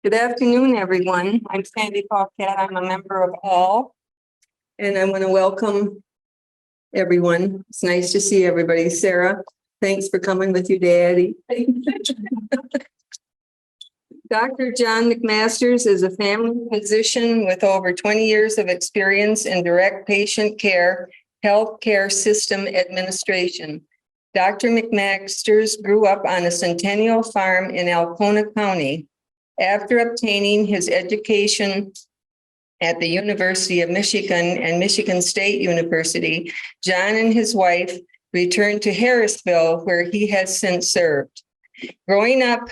Good afternoon, everyone. I'm Sandy Paquette. I'm a member of ALL, and I want to welcome everyone. It's nice to see everybody. Sarah, thanks for coming with your daddy. Dr. John MacMaster is a family physician with over 20 years of experience in direct patient care, healthcare system administration. Dr. MacMaster grew up on a Centennial farm in Alcona County. After obtaining his education at the University of Michigan and Michigan State University, John and his wife returned to Harrisville, where he has since served. Growing up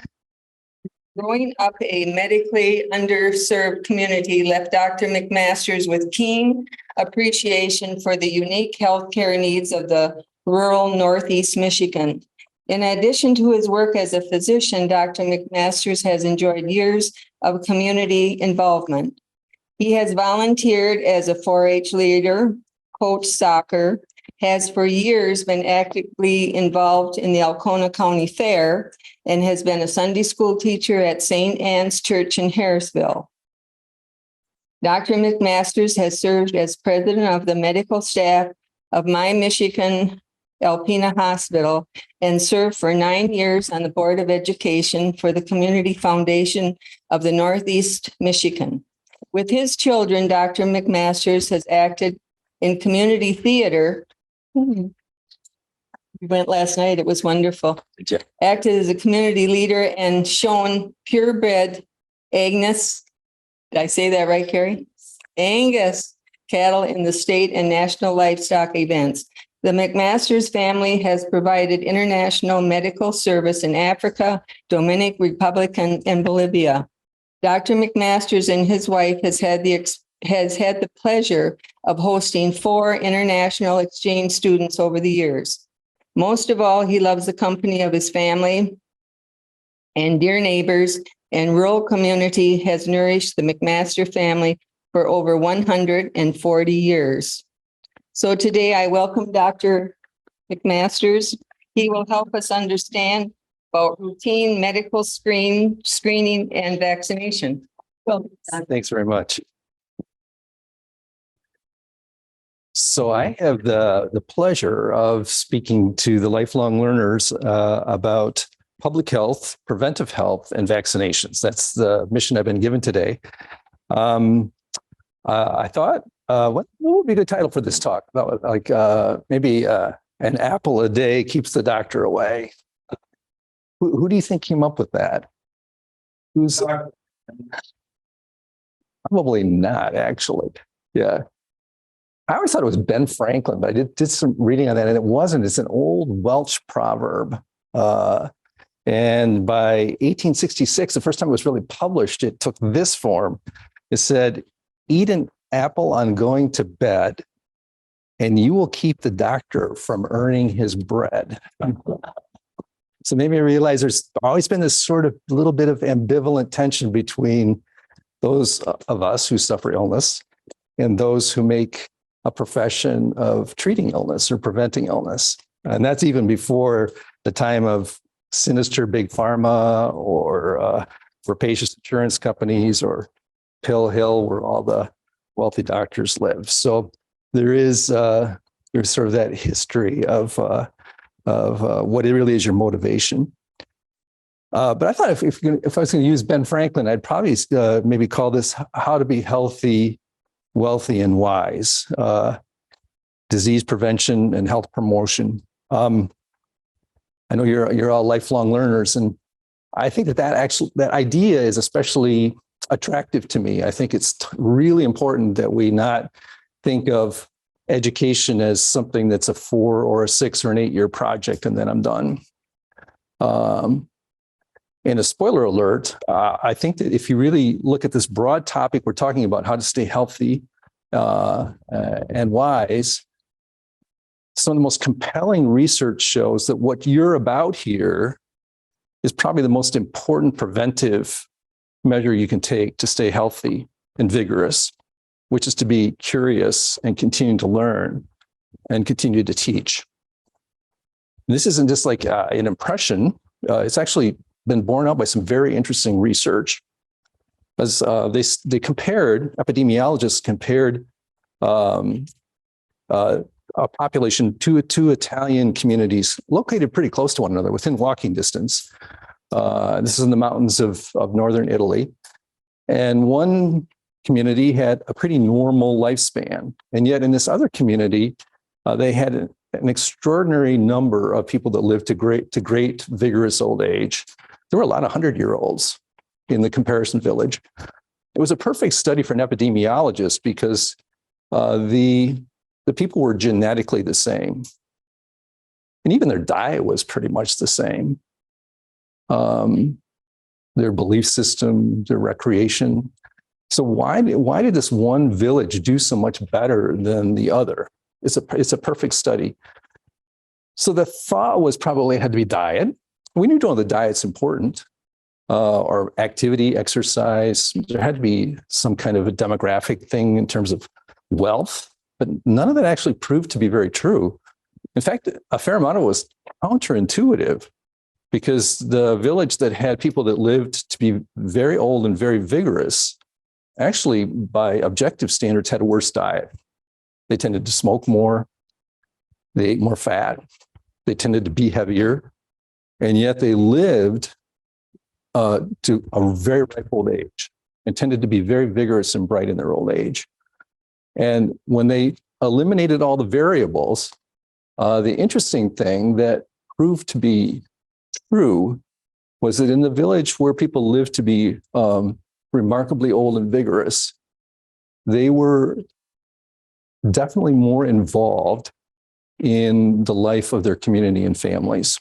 a medically underserved community left Dr. MacMaster with keen appreciation for the unique healthcare needs of the rural Northeast Michigan. In addition to his work as a physician, Dr. MacMaster has enjoyed years of community involvement. He has volunteered as a 4-H leader, coached soccer, has for years been actively involved in the Alcona County Fair, and has been a Sunday school teacher at St. Anne's Church in Harrisville. Dr. MacMaster has served as president of the medical staff of My Michigan Alpena Hospital and served for 9 years on the Board of Education for the Community Foundation of the Northeast Michigan. With his children, Dr. MacMaster has acted in community theater. We went last night. It was wonderful. Acted as a community leader and shown purebred Angus. Did I say that right, Carrie? Angus cattle in the state and national livestock events. The MacMaster family has provided international medical service in Africa, Dominican Republic, and Bolivia. Dr. MacMaster and his wife has had the pleasure of hosting 4 international exchange students over the years. Most of all, he loves the company of his family and dear neighbors, and rural community has nourished the MacMaster family for over 140 years. So today I welcome Dr. MacMaster. He will help us understand about routine medical screening and vaccination. Well, thanks very much. So I have the pleasure of speaking to the lifelong learners about public health, preventive health, and vaccinations. That's the mission I've been given today. I thought, what would be a good title for this talk? Like maybe an apple a day keeps the doctor away. Who do you think came up with that? Who's probably not, actually. Yeah. I always thought it was Ben Franklin, but I did some reading on that, and it wasn't. It's an old Welsh proverb. And by 1866, the first time it was really published, it took this form. It said, "Eat an apple on going to bed, and you will keep the doctor from earning his bread." So maybe I realize there's always been this sort of little bit of ambivalent tension between those of us who suffer illness and those who make a profession of treating illness or preventing illness. And that's even before the time of sinister big pharma or rapacious insurance companies or Pill Hill, where all the wealthy doctors live. So there's sort of that history of what it really is your motivation. But I thought if I was going to use Ben Franklin, I'd probably maybe call this "How to Be Healthy, Wealthy, and Wise: Disease Prevention and Health Promotion." I know you're all lifelong learners, and I think that idea is especially attractive to me. I think it's really important that we not think of education as something that's a 4 or a 6 or an 8-year project and then I'm done. And a spoiler alert, I think that if you really look at this broad topic, we're talking about how to stay healthy and wise. Some of the most compelling research shows that what you're about here is probably the most important preventive measure you can take to stay healthy and vigorous, which is to be curious and continue to learn and continue to teach. And this isn't just like an impression. It's actually been borne out by some very interesting research. as they compared, epidemiologists compared a population to two Italian communities located pretty close to one another, within walking distance. This is in the mountains of northern Italy. And one community had a pretty normal lifespan. And yet in this other community, they had an extraordinary number of people that lived to great, vigorous old age. There were a lot of 100-year-olds in the comparison village. It was a perfect study for an epidemiologist because the people were genetically the same. And even their diet was pretty much the same. Their belief system, their recreation. So why did this one village do so much better than the other? It's a perfect study. So the thought was probably it had to be diet. We knew the diet's important, or activity, exercise. There had to be some kind of a demographic thing in terms of wealth, but none of that actually proved to be very true. In fact, a fair amount of it was counterintuitive, because the village that had people that lived to be very old and very vigorous actually, by objective standards, had a worse diet. They tended to smoke more. They ate more fat. They tended to be heavier. And yet they lived to a very ripe old age and tended to be very vigorous and bright in their old age. And when they eliminated all the variables, the interesting thing that proved to be true was that in the village where people lived to be remarkably old and vigorous, they were definitely more involved in the life of their community and families.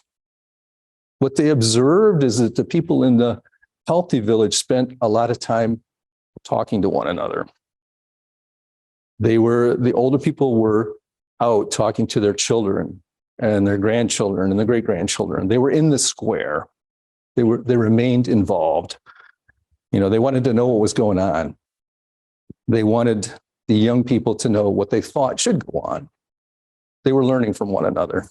What they observed is that the people in the healthy village spent a lot of time talking to one another. The older people were out talking to their children and their grandchildren and the great-grandchildren. They were in the square. They remained involved. They wanted to know what was going on. They wanted the young people to know what they thought should go on. They were learning from one another.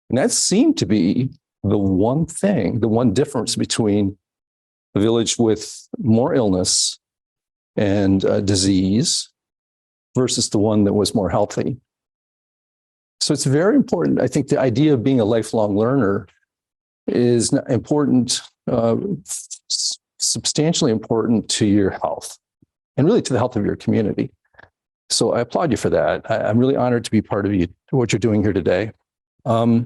And that seemed to be the one difference between a village with more illness and disease versus the one that was more healthy. So it's very important. I think the idea of being a lifelong learner is important, substantially important to your health and really to the health of your community. So I applaud you for that. I'm really honored to be part of what you're doing here today. I'd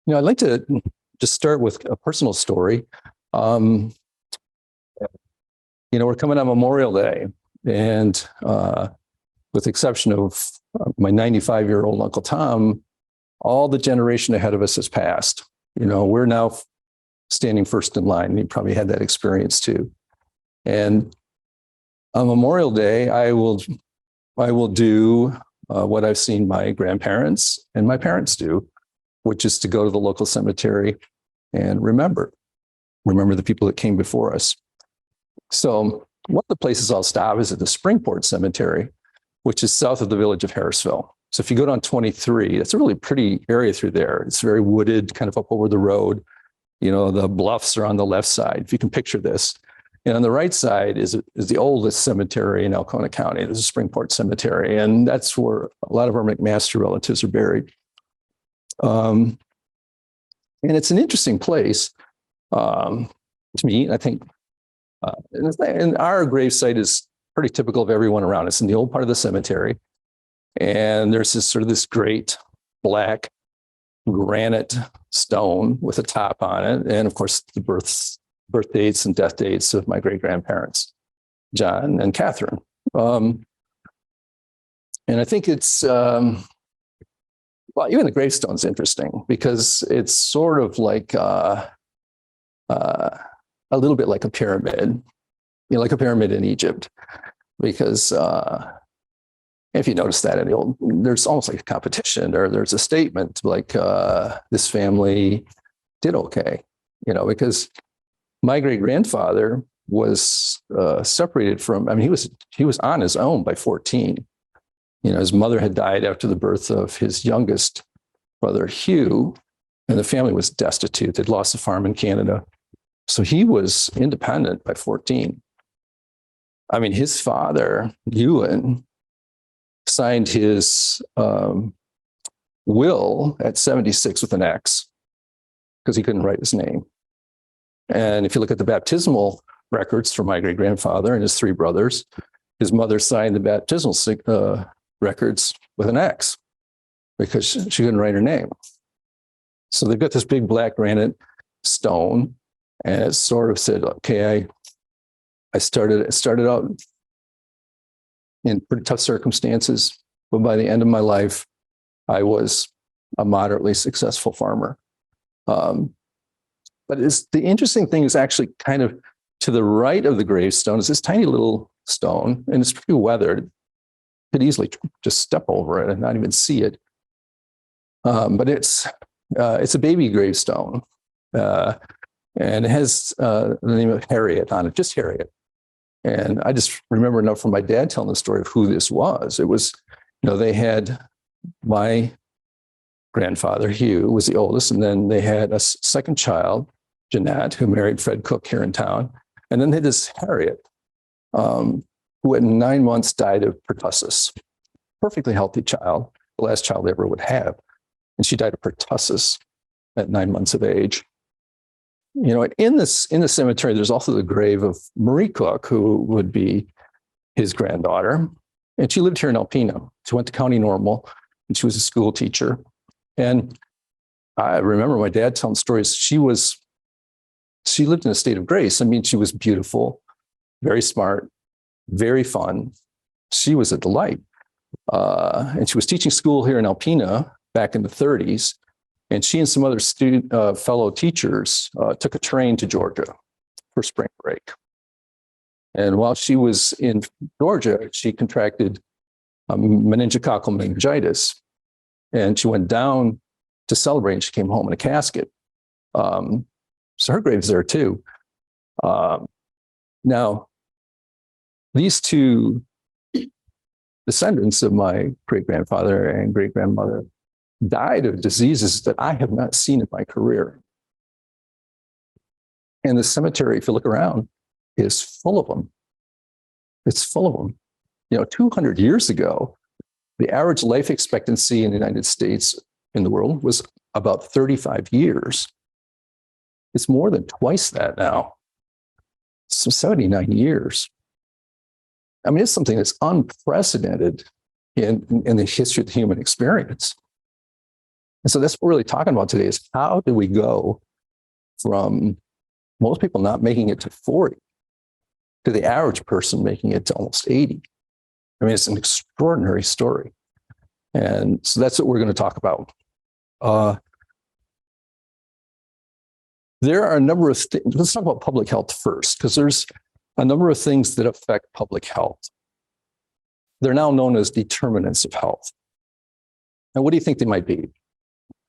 like to just start with a personal story. We're coming on Memorial Day, and with the exception of my 95-year-old Uncle Tom, all the generation ahead of us has passed. We're now standing first in line. You probably had that experience too. And on Memorial Day, I will do what I've seen my grandparents and my parents do, which is to go to the local cemetery and remember the people that came before us. So one of the places I'll stop is at the Springport Cemetery, which is south of the village of Harrisville. So if you go down 23, that's a really pretty area through there. It's very wooded, kind of up over the road. The bluffs are on the left side, if you can picture this. And on the right side is the oldest cemetery in Alcona County. There's a Springport Cemetery, and that's where a lot of our MacMaster relatives are buried. And it's an interesting place to me. I think, and our gravesite is pretty typical of everyone around us in the old part of the cemetery. And there's this great black granite stone with a top on it. And of course, the birth dates and death dates of my great-grandparents, John and Catherine. And I think it's, even the gravestone's interesting because it's sort of like a little bit like a pyramid, like a pyramid in Egypt, because if you notice that there's almost like a competition, or there's a statement like this family did okay, because my great-grandfather was separated from, he was on his own by 14. His mother had died after the birth of his youngest brother, Hugh, and the family was destitute. They'd lost a farm in Canada. So he was independent by 14. I mean, his father, Ewan, signed his will at 76 with an X because he couldn't write his name. And if you look at the baptismal records for my great-grandfather and his three brothers, his mother signed the baptismal records with an X because she couldn't write her name. So they've got this big black granite stone, and it sort of said, okay, I started out in pretty tough circumstances, but by the end of my life, I was a moderately successful farmer. But the interesting thing is actually kind of to the right of the gravestone is this tiny little stone, and it's pretty weathered. You could easily just step over it and not even see it. But it's a baby gravestone, and it has the name of Harriet on it, just Harriet. And I just remember enough from my dad telling the story of who this was. It was, they had my grandfather, Hugh, was the oldest, and then they had a second child, Jeanette, who married Fred Cook here in town. And then they had this Harriet, who at 9 months died of pertussis. Perfectly healthy child, the last child they ever would have. And she died of pertussis at 9 months of age. In the cemetery, there's also the grave of Marie Cook, who would be his granddaughter. And she lived here in Alpena. She went to County Normal, and she was a school teacher. And I remember my dad telling stories. She lived in a state of grace. I mean, she was beautiful, very smart, very fun. She was a delight. And she was teaching school here in Alpena back in the 30s. And she and some other fellow teachers took a train to Georgia for spring break. And while she was in Georgia, she contracted meningococcal meningitis. And she went down to celebrate, and she came home in a casket. So her grave's there too. Now, these two descendants of my great-grandfather and great-grandmother died of diseases that I have not seen in my career. And the cemetery, if you look around, is full of them. It's full of them. 200 years ago, the average life expectancy in the United States, in the world, was about 35 years. It's more than twice that now. So 79 years. I mean, it's something that's unprecedented in the history of the human experience. And so that's what we're really talking about today is how do we go from most people not making it to 40 to the average person making it to almost 80? I mean, it's an extraordinary story. And so that's what we're going to talk about. There are a number of things. Let's talk about public health first, because there's a number of things that affect public health. They're now known as determinants of health. And what do you think they might be?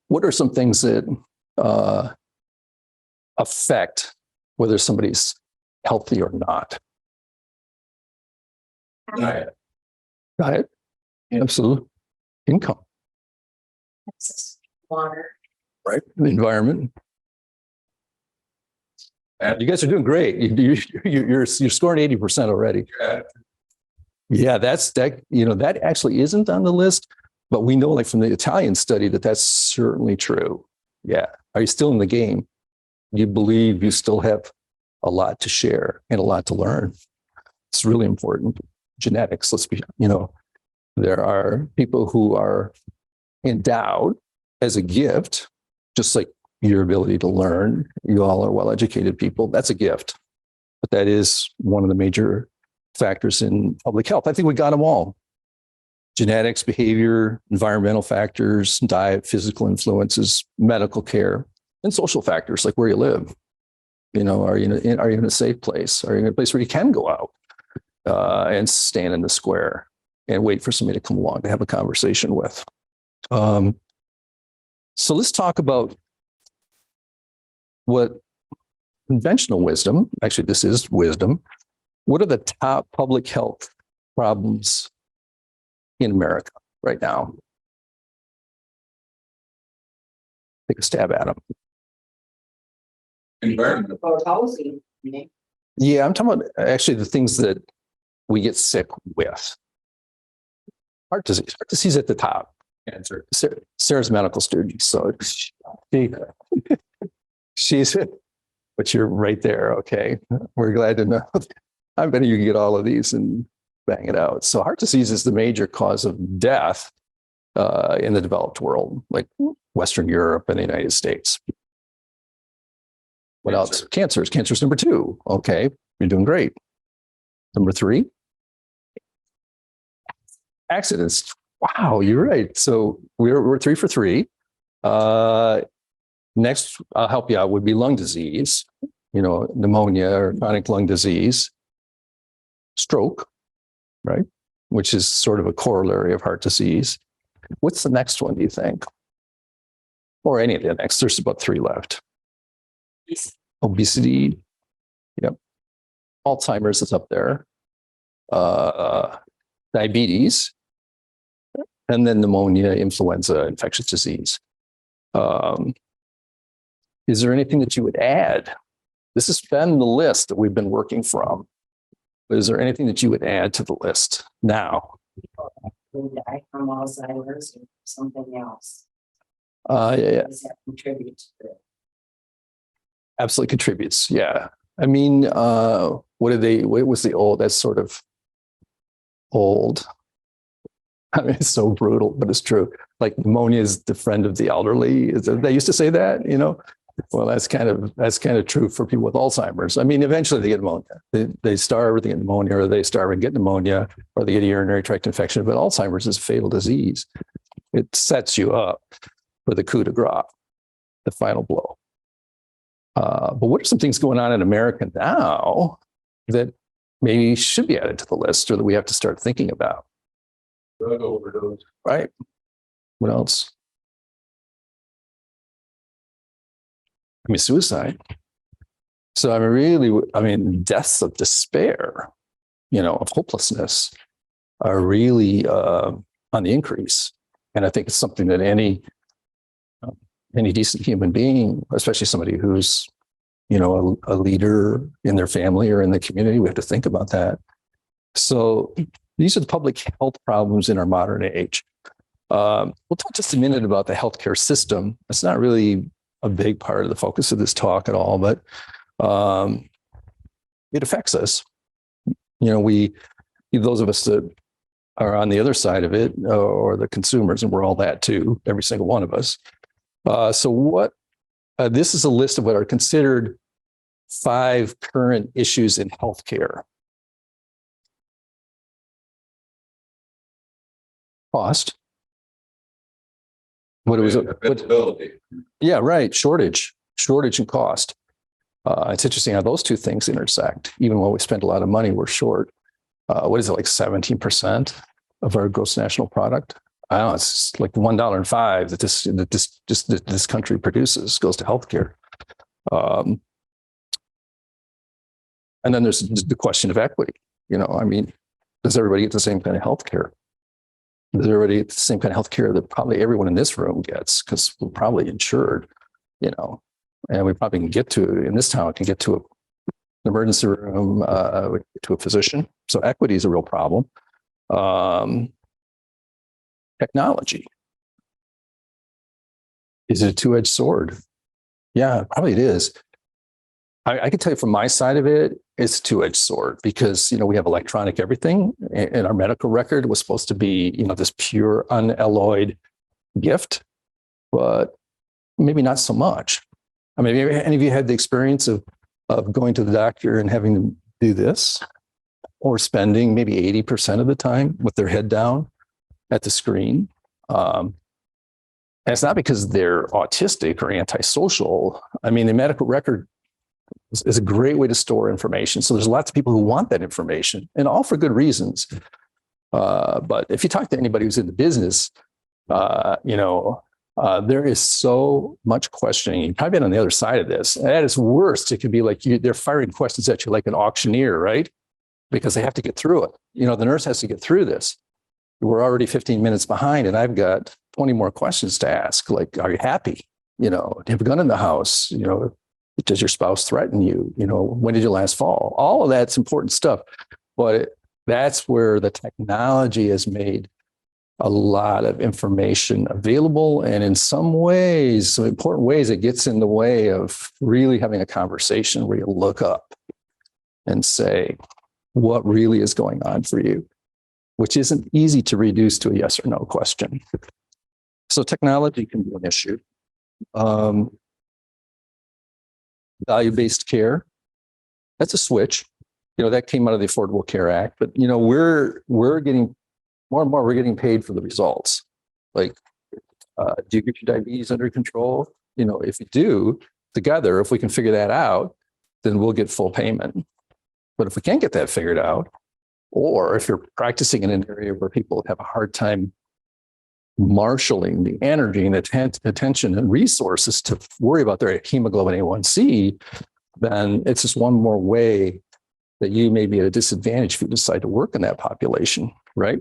What are some things that affect whether somebody's healthy or not? Diet. Diet. Absolutely. Income. Access to water. Right. The environment. You guys are doing great. You're scoring 80% already. Yeah, that actually isn't on the list, but we know, like from the Italian study, that's certainly true. Yeah. Are you still in the game? You believe you still have a lot to share and a lot to learn. It's really important. Genetics, there are people who are endowed as a gift, just like your ability to learn. You all are well-educated people. That's a gift. But that is one of the major factors in public health. I think we got them all. Genetics, behavior, environmental factors, diet, physical influences, medical care, and social factors like where you live. Are you in a safe place? Are you in a place where you can go out and stand in the square and wait for somebody to come along to have a conversation with? So let's talk about what conventional wisdom, actually this is wisdom, what are the top public health problems in America right now? Take a stab at them. environment. About housing. Yeah, I'm talking about actually the things that we get sick with. Heart disease. Heart disease at the top. Cancer. Sarah's a medical student, so she's, but you're right there. Okay. We're glad to know. I bet you can get all of these and bang it out. So heart disease is the major cause of death in the developed world, like Western Europe and the United States. What else? Cancer. Cancer's number 2. Okay. You're doing great. Number 3. Accidents. Wow, you're right. So we're 3 for 3. Next, I'll help you out, would be lung disease, pneumonia or chronic lung disease, stroke, right? Which is sort of a corollary of heart disease. What's the next one, do you think? Or any of the next? There's about 3 left. Obesity. Yep. Alzheimer's is up there. Diabetes. And then pneumonia, influenza, infectious disease. Is there anything that you would add? This has been the list that we've been working from. But is there anything that you would add to the list now? Die from Alzheimer's or something else. Yeah, Does that contribute to it? absolutely contributes. Yeah. I mean, what was the old, that's sort of old. I mean, it's so brutal, but it's true. Like pneumonia is the friend of the elderly. They used to say that, Well, that's kind of true for people with Alzheimer's. I mean, eventually they get pneumonia. They starve, they get pneumonia, or they starve and get pneumonia, or they get a urinary tract infection. But Alzheimer's is a fatal disease. It sets you up for the coup de grace, the final blow. But what are some things going on in America now that maybe should be added to the list, or that we have to start thinking about? Drug overdose. Right. What else? I mean, suicide. So deaths of despair, of hopelessness are really on the increase. And I think it's something that any decent human being, especially somebody who's, a leader in their family or in the community, we have to think about that. So these are the public health problems in our modern age. We'll talk just a minute about the healthcare system. It's not really a big part of the focus of this talk at all, but it affects us. Those of us that are on the other side of it, or the consumers, and we're all that too, every single one of us. This is a list of what are considered 5 current issues in healthcare. Cost. What was it? Availability. Yeah, right. Shortage and cost. It's interesting how those 2 things intersect. Even while we spend a lot of money, we're short. What is it, like 17% of our gross national product? I don't know, it's like $1.05 that this country produces goes to healthcare. And then there's the question of equity. Does everybody get the same kind of healthcare? Does everybody get the same kind of healthcare that probably everyone in this room gets? Because we're probably insured, and we probably can get to, in this town, can get to an emergency room, to a physician. So equity is a real problem. Technology. Is it a 2-edged sword? Yeah, probably it is. I can tell you from my side of it, it's a 2-edged sword because, we have electronic everything, and our medical record was supposed to be, this pure, unalloyed gift, but maybe not so much. I mean, have any of you had the experience of going to the doctor and having to do this, or spending maybe 80% of the time with their head down at the screen? And it's not because they're autistic or antisocial. I mean, the medical record is a great way to store information. So there's lots of people who want that information, and all for good reasons. But if you talk to anybody who's in the business, there is so much questioning. You've probably been on the other side of this. And at its worst, it could be like they're firing questions at you like an auctioneer, right? Because they have to get through it. The nurse has to get through this. We're already 15 minutes behind, and I've got 20 more questions to ask. Like, are you happy? Do you have a gun in the house? Does your spouse threaten you? You know, when did you last fall? All of that's important stuff. But that's where the technology has made a lot of information available. And in some ways, some important ways, it gets in the way of really having a conversation where you look up and say, what really is going on for you? Which isn't easy to reduce to a yes or no question. So technology can be an issue. Value-based care, that's a switch. You know, that came out of the Affordable Care Act, but you know, we're getting more and more, we're getting paid for the results. Like, do you get your diabetes under control? You know, if you do, together, if we can figure that out, then we'll get full payment. But if we can't get that figured out, or if you're practicing in an area where people have a hard time marshaling the energy and attention and resources to worry about their hemoglobin A1C, then it's just one more way that you may be at a disadvantage if you decide to work in that population, right?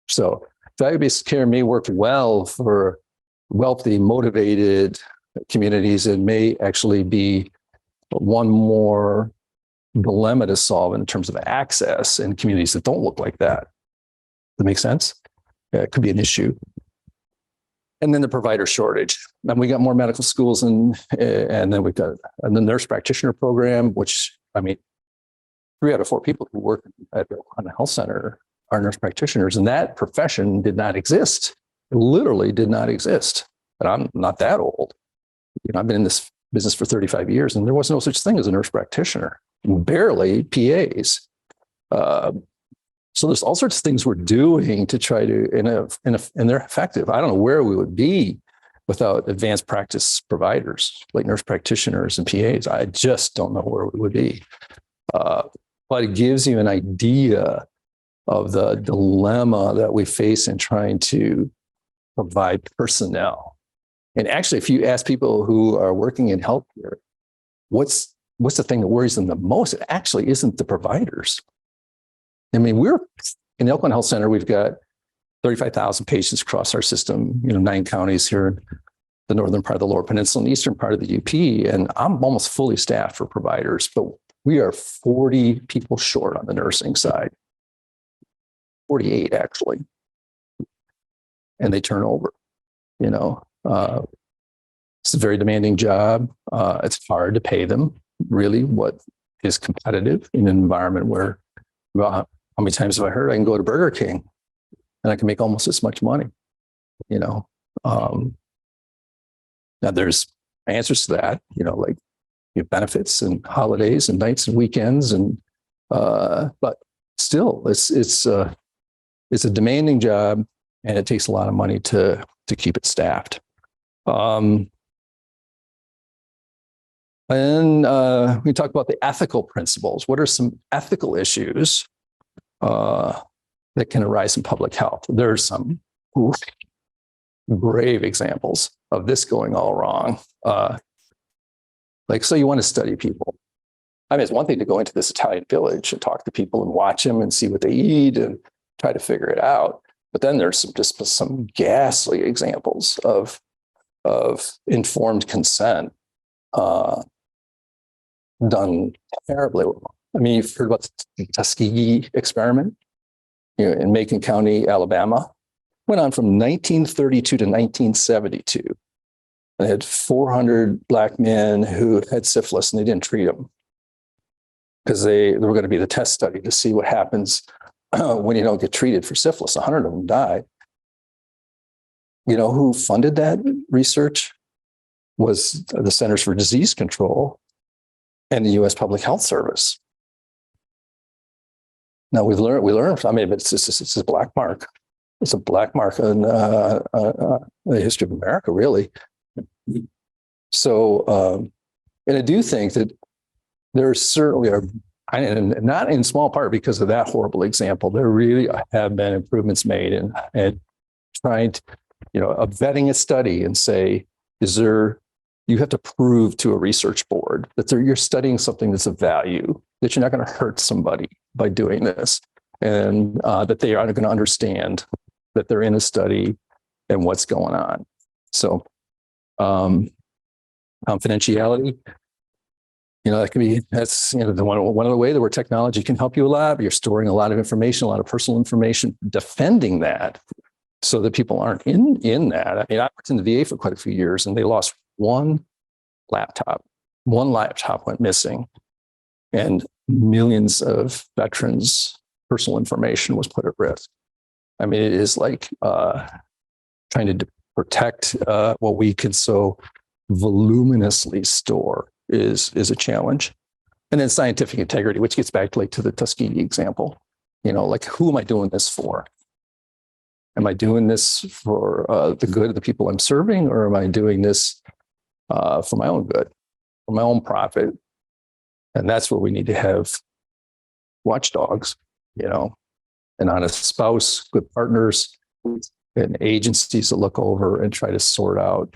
So value-based care may work well for wealthy, motivated communities and may actually be one more dilemma to solve in terms of access in communities that don't look like that. Does that make sense? Yeah, it could be an issue. And then the provider shortage. And we got more medical schools and then we've got the nurse practitioner program, which, I mean, 3 out of 4 people who work at the Alcona Health Center are nurse practitioners, and that profession did not exist. It literally did not exist. But I'm not that old. You know, I've been in this business for 35 years, and there was no such thing as a nurse practitioner, barely PAs. So there's all sorts of things we're doing to try to, and they're effective. I don't know where we would be without advanced practice providers like nurse practitioners and PAs. I just don't know where we would be. But it gives you an idea of the dilemma that we face in trying to provide personnel. And actually, if you ask people who are working in healthcare, what's the thing that worries them the most? It actually isn't the providers. I mean, we're in the Alcona Health Center, we've got 35,000 patients across our system, you know, 9 counties here in the northern part of the Lower Peninsula and the eastern part of the UP. And I'm almost fully staffed for providers, but we are 40 people short on the nursing side. 48 actually. And they turn over, you know. It's a very demanding job. It's hard to pay them really what is competitive in an environment where, well, how many times have I heard I can go to Burger King and I can make almost as much money, you know? Now there's answers to that, you know, like you have benefits and holidays and nights and weekends, and but still, it's a demanding job, and it takes a lot of money to keep it staffed. And we talk about the ethical principles. What are some ethical issues that can arise in public health? There are some grave examples of this going all wrong. Like, so you want to study people. I mean, it's one thing to go into this Italian village and talk to people and watch them and see what they eat and try to figure it out. But then there's some ghastly examples of informed consent done terribly wrong. I mean, you've heard about the Tuskegee experiment, you know, in Macon County, Alabama. Went on from 1932 to 1972. They had 400 Black men who had syphilis, and they didn't treat them because they were going to be the test study to see what happens when you don't get treated for syphilis. 100 of them died. You know who funded that research? Was the Centers for Disease Control and the U.S. Public Health Service. Now we learned. I mean, it's a black mark. It's a black mark in the history of America, really. So, and I do think that there certainly are, and not in small part because of that horrible example, there really have been improvements made and trying to, you know, vetting a study and say, you have to prove to a research board that you're studying something that's of value, that you're not going to hurt somebody by doing this, and that they are going to understand that they're in a study and what's going on. So confidentiality, That can be, that's, the one of the way that where technology can help you a lot, but you're storing a lot of information, a lot of personal information, defending that so that people aren't in that. I mean, I worked in the VA for quite a few years and they lost one laptop. One laptop went missing and millions of veterans' personal information was put at risk. I mean, it is like trying to protect what we can so voluminously store is a challenge. And then scientific integrity, which gets back to the Tuskegee example. Like, who am I doing this for? Am I doing this for the good of the people I'm serving, or am I doing this for my own good, for my own profit? And that's where we need to have watchdogs, an honest spouse, good partners, and agencies that look over and try to sort out,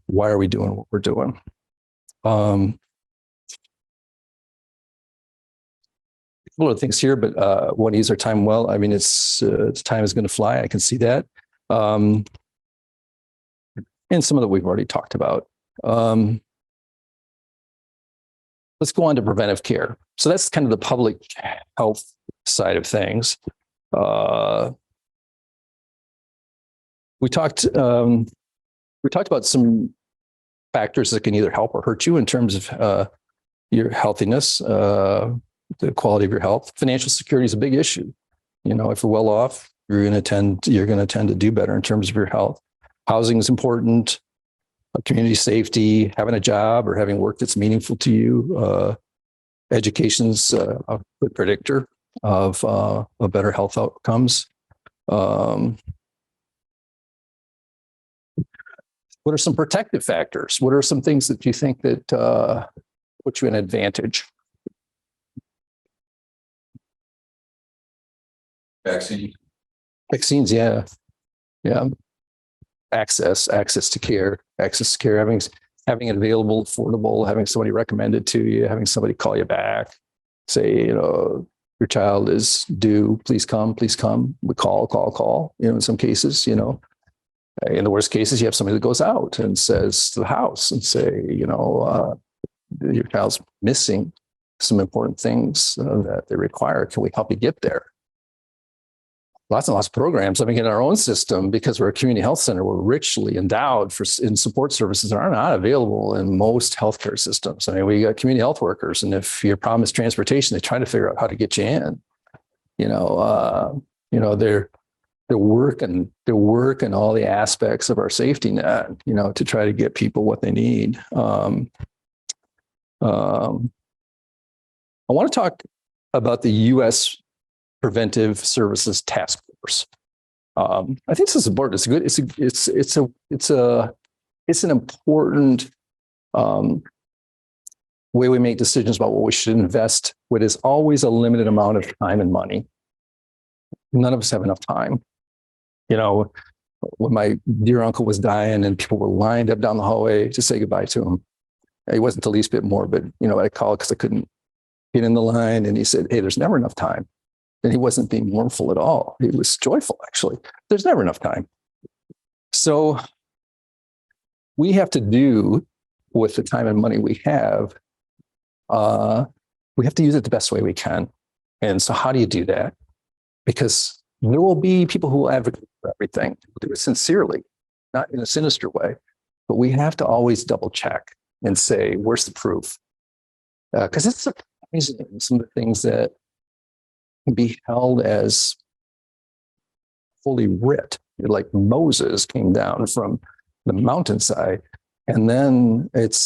why are we doing what we're doing? A couple of things here, but want to use our time well. I mean, time is going to fly. I can see that. And some of that we've already talked about. Let's go on to preventive care. So that's kind of the public health side of things. We talked about some factors that can either help or hurt you in terms of your healthiness, the quality of your health. Financial security is a big issue. If you're well off, you're going to tend to do better in terms of your health. Housing is important. Community safety, having a job or having work that's meaningful to you. Education's a good predictor of better health outcomes. What are some protective factors? What are some things that you think that put you in advantage? Vaccines, yeah. Access to care, having it available, affordable, having somebody recommend it to you, having somebody call you back, say, your child is due, please come. We call, in some cases, in the worst cases, you have somebody that goes out and says to the house and say, your child's missing some important things that they require. Can we help you get there? Lots and lots of programs. I mean, in our own system, because we're a community health center, we're richly endowed in support services that are not available in most healthcare systems. I mean, we got community health workers, and if your problem is transportation, they try to figure out how to get you in. They're working all the aspects of our safety net, to try to get people what they need. I want to talk about the U.S. Preventive Services Task Force. I think this is important. It's good. It's an important way we make decisions about what we should invest. What is always a limited amount of time and money. None of us have enough time. When my dear uncle was dying and people were lined up down the hallway to say goodbye to him, he wasn't the least bit morbid. I called because I couldn't get in the line, and he said, "Hey, there's never enough time." And he wasn't being mournful at all. He was joyful, actually. There's never enough time. So we have to do with the time and money we have to use it the best way we can. And so how do you do that? Because there will be people who will advocate for everything, do it sincerely, not in a sinister way. But we have to always double check and say, where's the proof? Because it's surprising, some of the things that can be held as fully writ, like Moses came down from the mountainside. And then it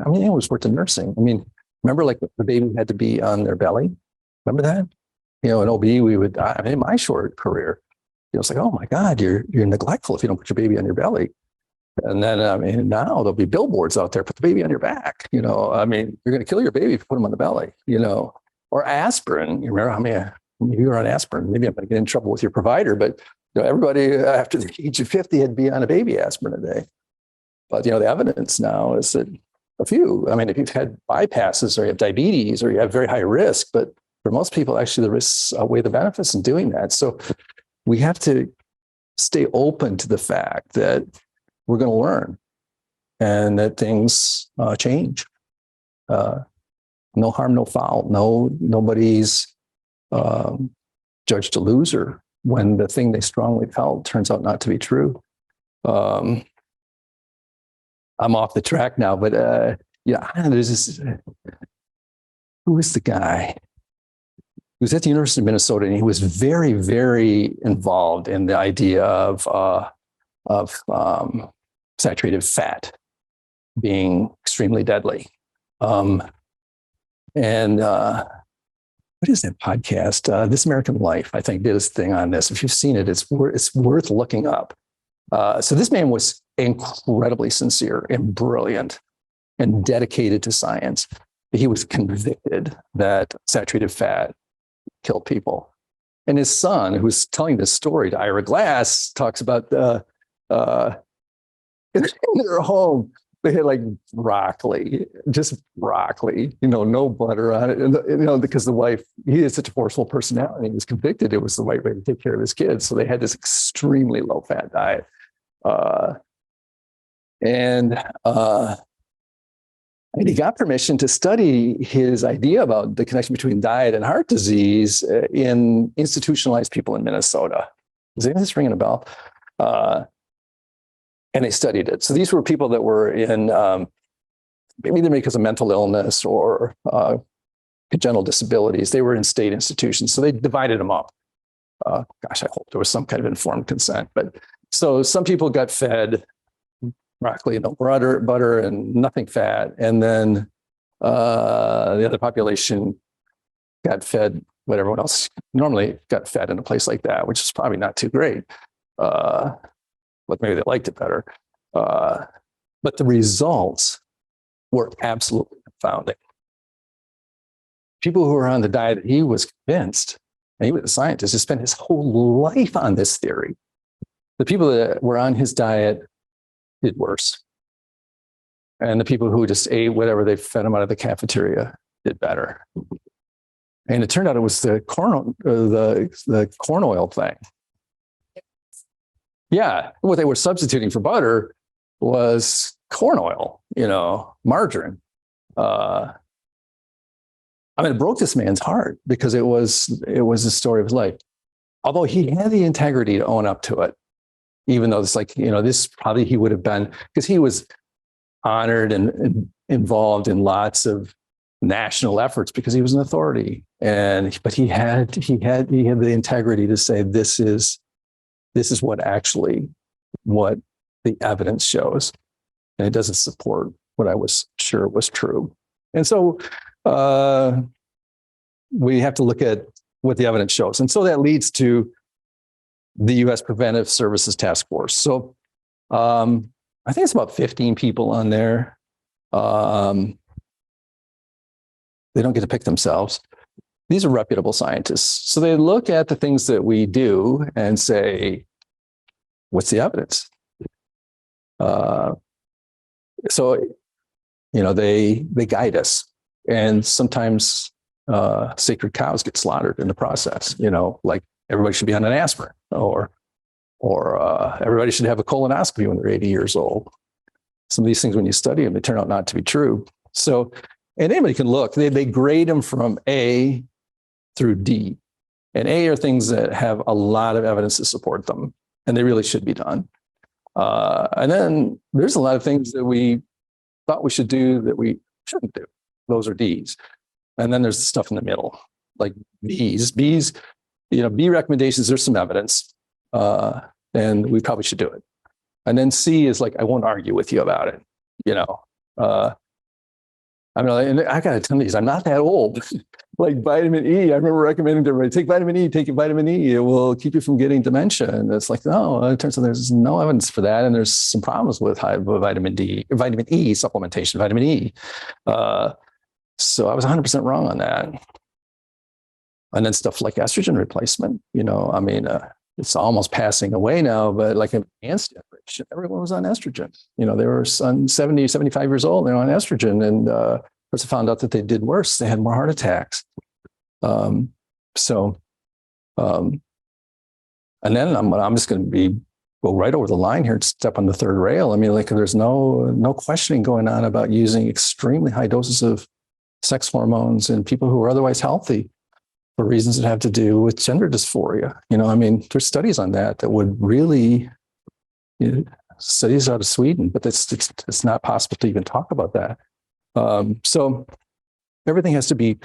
was worth the nursing. I mean, remember, like, the baby had to be on their belly? Remember that? In OB, in my short career, it's like, oh my God, you're neglectful if you don't put your baby on your belly. And then, now there'll be billboards out there, put the baby on your back. You're going to kill your baby if you put him on the belly, or aspirin. You remember how many you were on aspirin? Maybe I'm going to get in trouble with your provider, but everybody after the age of 50 had to be on a baby aspirin a day. But, the evidence now is that a few, if you've had bypasses or you have diabetes or you have very high risk, but for most people, actually, the risks outweigh the benefits in doing that. So we have to stay open to the fact that we're going to learn and that things change. no harm, no foul. Nobody's judged a loser when the thing they strongly felt turns out not to be true. I'm off the track now, but yeah, there's this. Who is the guy? He was at the University of Minnesota, and he was very, very involved in the idea of saturated fat being extremely deadly. And what is that podcast? This American Life, I think, did this thing on this. If you've seen it, it's worth looking up. So this man was incredibly sincere and brilliant and dedicated to science. He was convicted that saturated fat killed people. And his son, who was telling this story to Ira Glass, talks about in their home, they had like broccoli, just broccoli, no butter on it. And, because the wife, he had such a forceful personality, he was convicted it was the right way to take care of his kids. So they had this extremely low fat diet. And he got permission to study his idea about the connection between diet and heart disease in institutionalized people in Minnesota. Is any of this ringing a bell? And they studied it. So these were people that were in maybe because of mental illness or congenital disabilities. They were in state institutions. So they divided them up. Gosh, I hope there was some kind of informed consent. But so some people got fed broccoli, no butter and nothing fat. And then the other population got fed what everyone else normally got fed in a place like that, which is probably not too great. But maybe they liked it better. But the results were absolutely confounding. People who were on the diet, he was convinced, and he was a scientist, he spent his whole life on this theory. The people that were on his diet did worse. And the people who just ate whatever they fed them out of the cafeteria did better. And it turned out it was the corn oil thing. Yeah, what they were substituting for butter was corn oil, margarine. It broke this man's heart because it was the story of his life. Although he had the integrity to own up to it, even though it's like, this probably he would have been, because he was honored and involved in lots of national efforts because he was an authority. But he had the integrity to say, this is what the evidence shows. And it doesn't support what I was sure was true. And so we have to look at what the evidence shows. And so that leads to the U.S. Preventive Services Task Force. So I think it's about 15 people on there. They don't get to pick themselves. These are reputable scientists. So they look at the things that we do and say, what's the evidence? They guide us. And sometimes sacred cows get slaughtered in the process, like everybody should be on an aspirin or everybody should have a colonoscopy when they're 80 years old. Some of these things, when you study them, they turn out not to be true. So, and anybody can look, they grade them from A through D. And A are things that have a lot of evidence to support them, and they really should be done. And then there's a lot of things that we thought we should do that we shouldn't do. Those are Ds. And then there's the stuff in the middle, like Bs. B recommendations, there's some evidence, and we probably should do it. And then C is like, I won't argue with you about it. And I got to tell these, I'm not that old. Like vitamin E, I remember recommending to everybody, take vitamin E, it will keep you from getting dementia. And it's like, no, it turns out there's no evidence for that. And there's some problems with vitamin E supplementation, vitamin E. So I was 100% wrong on that. And then stuff like estrogen replacement, it's almost passing away now, but like an advanced generation, everyone was on estrogen. They were 70, 75 years old, they're on estrogen. And of course, I found out that they did worse. They had more heart attacks. And then I'm just going to go right over the line here and step on the third rail. There's no questioning going on about using extremely high doses of sex hormones in people who are otherwise healthy for reasons that have to do with gender dysphoria. I mean, there's studies on that would really, studies out of Sweden, but it's not possible to even talk about that. So everything has to be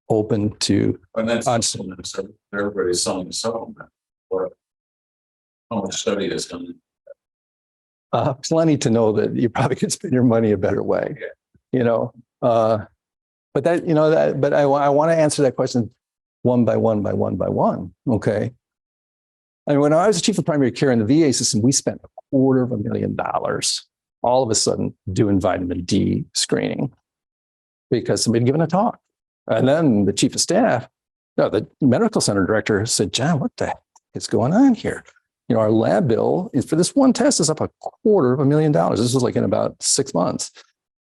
open to. And that's everybody's selling the supplement. What? How much study is done? Plenty to know that you probably could spend your money a better way. But but I want to answer that question one by one by one by one. Okay. I mean, when I was the chief of primary care in the VA system, we spent $250,000 all of a sudden doing vitamin D screening because somebody had given a talk. And then the chief of staff, no, the medical center director said, John, what the heck is going on here? Our lab bill is for this one test is up $250,000. This was like in about 6 months.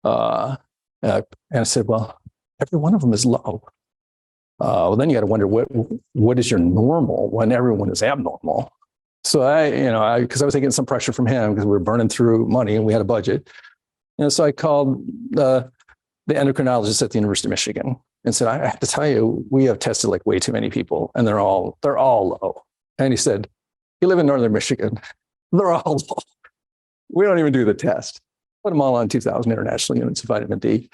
And I said, well, every one of them is low. Well, then you got to wonder what is your normal when everyone is abnormal. So because I was getting some pressure from him because we were burning through money and we had a budget. So I called the endocrinologist at the University of Michigan and said, I have to tell you, we have tested like way too many people and they're all low. And he said, you live in Northern Michigan. They're all low. We don't even do the test. Put them all on 2,000 international units of vitamin D,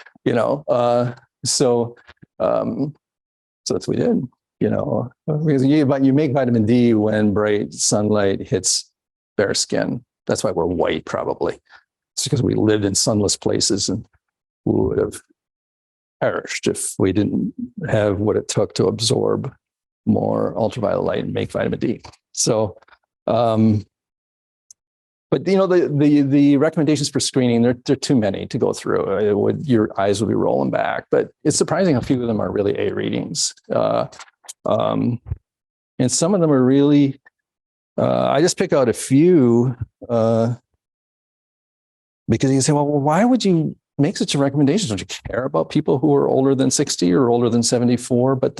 So that's what we did, because you make vitamin D when bright sunlight hits bare skin. That's why we're white, probably. It's because we lived in sunless places and we would have perished if we didn't have what it took to absorb more ultraviolet light and make vitamin D. So, but the recommendations for screening, they're too many to go through. Your eyes will be rolling back, but it's surprising how few of them are really A readings. And some of them are really, I just pick out a few because you can say, well, why would you make such a recommendation? Don't you care about people who are older than 60 or older than 74? But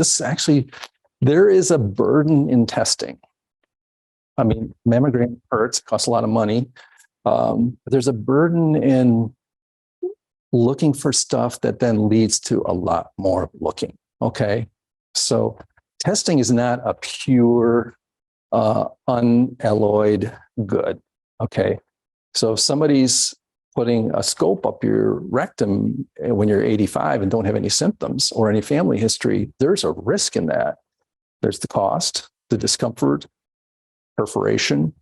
there is a burden in testing. I mean, mammogram hurts, costs a lot of money. But there's a burden in looking for stuff that then leads to a lot more looking. Okay. So testing is not a pure, unalloyed good. Okay. So if somebody's putting a scope up your rectum when you're 85 and don't have any symptoms or any family history, there's a risk in that. There's the cost, the discomfort, perforation.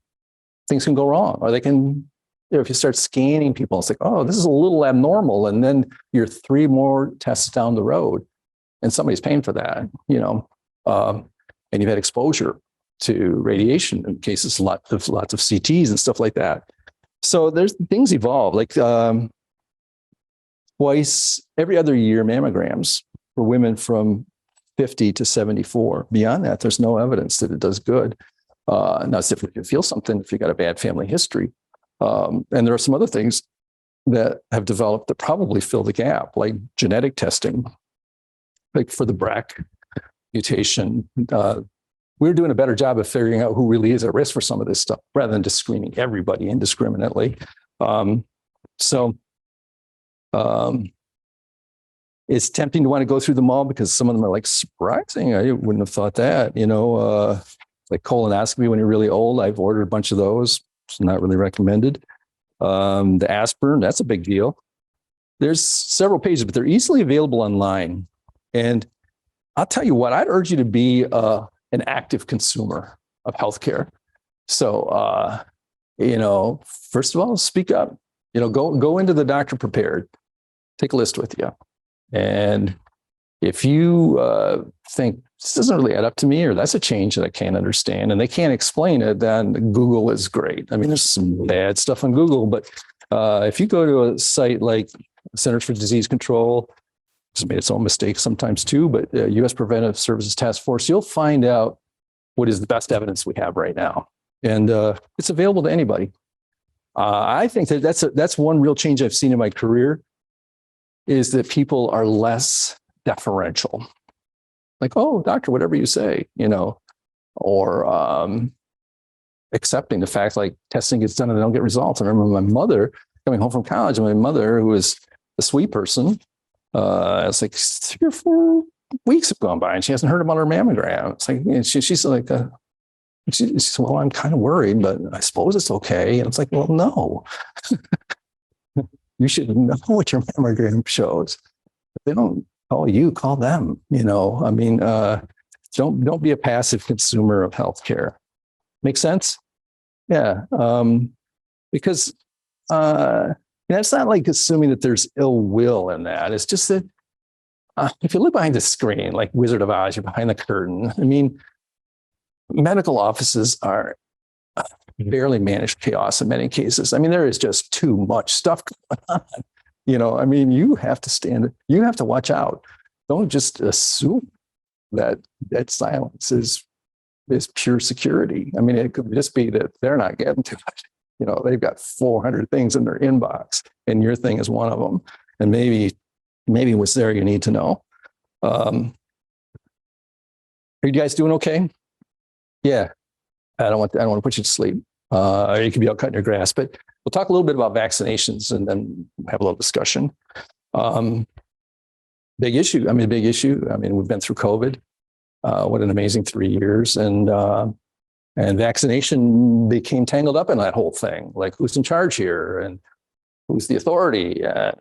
Things can go wrong, or they can, if you start scanning people, it's like, oh, this is a little abnormal. And then you're 3 more tests down the road and somebody's paying for that, and you've had exposure to radiation in cases, lots of CTs and stuff like that. So there's things evolve, like twice every other year mammograms for women from 50 to 74. Beyond that, there's no evidence that it does good. Now, it's if you can feel something, if you got a bad family history. And there are some other things that have developed that probably fill the gap, like genetic testing, like for the BRCA mutation. We're doing a better job of figuring out who really is at risk for some of this stuff rather than just screening everybody indiscriminately. It's tempting to want to go through them all because some of them are like surprising. I wouldn't have thought that, like colonoscopy when you're really old. I've ordered a bunch of those. It's not really recommended. The aspirin, that's a big deal. There's several pages, but they're easily available online. And I'll tell you what, I'd urge you to be an active consumer of healthcare. So, first of all, speak up. Go into the doctor prepared. Take a list with you. And if you think this doesn't really add up to me, or that's a change that I can't understand, and they can't explain it, then Google is great. I mean, there's some bad stuff on Google, but if you go to a site like Centers for Disease Control, it's made its own mistakes sometimes too, but U.S. Preventive Services Task Force, you'll find out what is the best evidence we have right now. And it's available to anybody. I think that that's one real change I've seen in my career, is that people are less deferential. Like, oh, doctor, whatever you say, or accepting the fact like testing gets done and they don't get results. I remember my mother coming home from college, and my mother, who was a sweet person, It's like 3 or 4 weeks have gone by and she hasn't heard about her mammogram. It's like, and she's like, she said, well, I'm kind of worried, but I suppose it's okay. And it's like, well, no, you should know what your mammogram shows. If they don't call you, call them, I mean, don't be a passive consumer of healthcare. Make sense? Yeah. Because it's not like assuming that there's ill will in that. It's just that if you look behind the screen, like Wizard of Oz, you're behind the curtain. I mean, medical offices are barely managed chaos in many cases. I mean, there is just too much stuff going on. I mean, you have to watch out. Don't just assume that silence is pure security. I mean, it could just be that they're not getting to it. They've got 400 things in their inbox and your thing is one of them. And maybe what's there you need to know. Are you guys doing okay? Yeah. I don't want to put you to sleep. You could be out cutting your grass, but we'll talk a little bit about vaccinations and then have a little discussion. Big issue. I mean, we've been through COVID. What an amazing 3 years. And vaccination became tangled up in that whole thing. Like, who's in charge here? And who's the authority? Are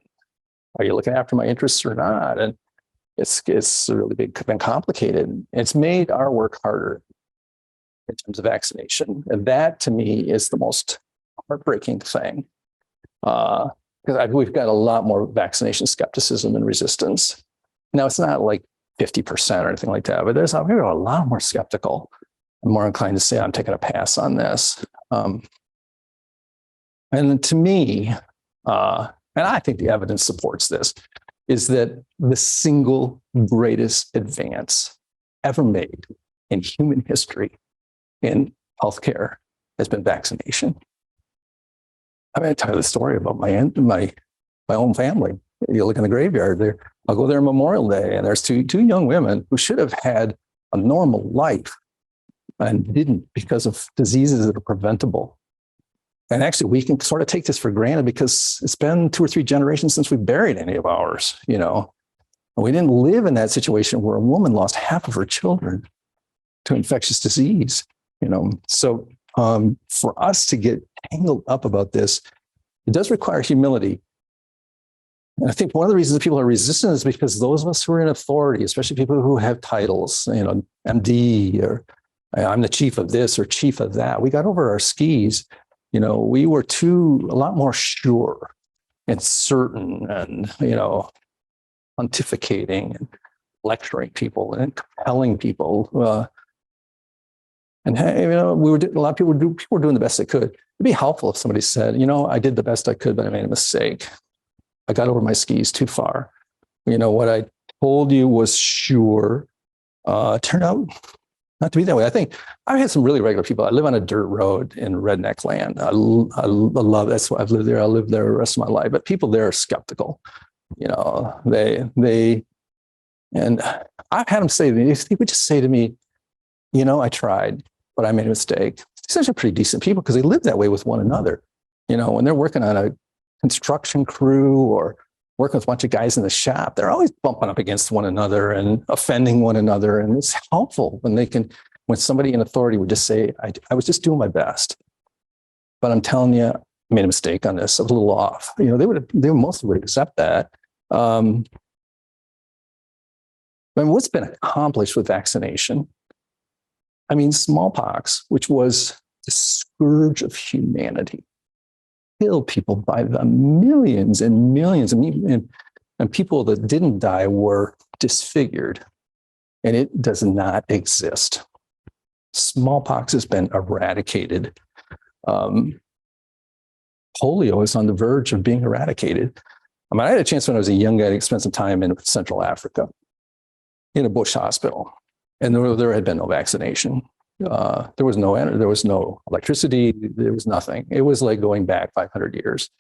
you looking after my interests or not? And it's really been complicated. It's made our work harder in terms of vaccination. And that, to me, is the most heartbreaking thing. Because we've got a lot more vaccination skepticism and resistance. Now, it's not like 50% or anything like that, but we're a lot more skeptical. I'm more inclined to say I'm taking a pass on this. And to me, and I think the evidence supports this, is that the single greatest advance ever made in human history in healthcare has been vaccination. I'm going to tell you the story about my own family. You look in the graveyard there. I'll go there on Memorial Day, and there's two young women who should have had a normal life and didn't because of diseases that are preventable. And actually, we can sort of take this for granted because it's been 2 or 3 generations since we buried any of ours, And we didn't live in that situation where a woman lost half of her children to infectious disease, So for us to get tangled up about this, it does require humility. And I think one of the reasons that people are resistant is because those of us who are in authority, especially people who have titles, MD, or I'm the chief of this or chief of that, we got over our skis. We were a lot more sure and certain and, pontificating and lecturing people and compelling people. And hey, a lot of people were doing the best they could. It'd be helpful if somebody said, I did the best I could, but I made a mistake. I got over my skis too far. What I told you was sure. Turned out not to be that way. I think I've had some really regular people. I live on a dirt road in redneck land. I love that's why I've lived there. I'll live there the rest of my life. But people there are skeptical. They and I've had them say to me, they would just say to me, I tried, but I made a mistake. These are pretty decent people because they live that way with one another. When they're working on a construction crew or working with a bunch of guys in the shop, they're always bumping up against one another and offending one another. And it's helpful when somebody in authority would just say, I was just doing my best, but I'm telling you, I made a mistake on this. I was a little off. They mostly would accept that. What's been accomplished with vaccination? Smallpox, which was the scourge of humanity, killed people by the millions and millions, and people that didn't die were disfigured, and it does not exist. Smallpox has been eradicated. Polio is on the verge of being eradicated. I had a chance when I was a young guy to spend some time in Central Africa in a bush hospital, and there had been no vaccination. There was no electricity. There was nothing. It was like going back 500 years.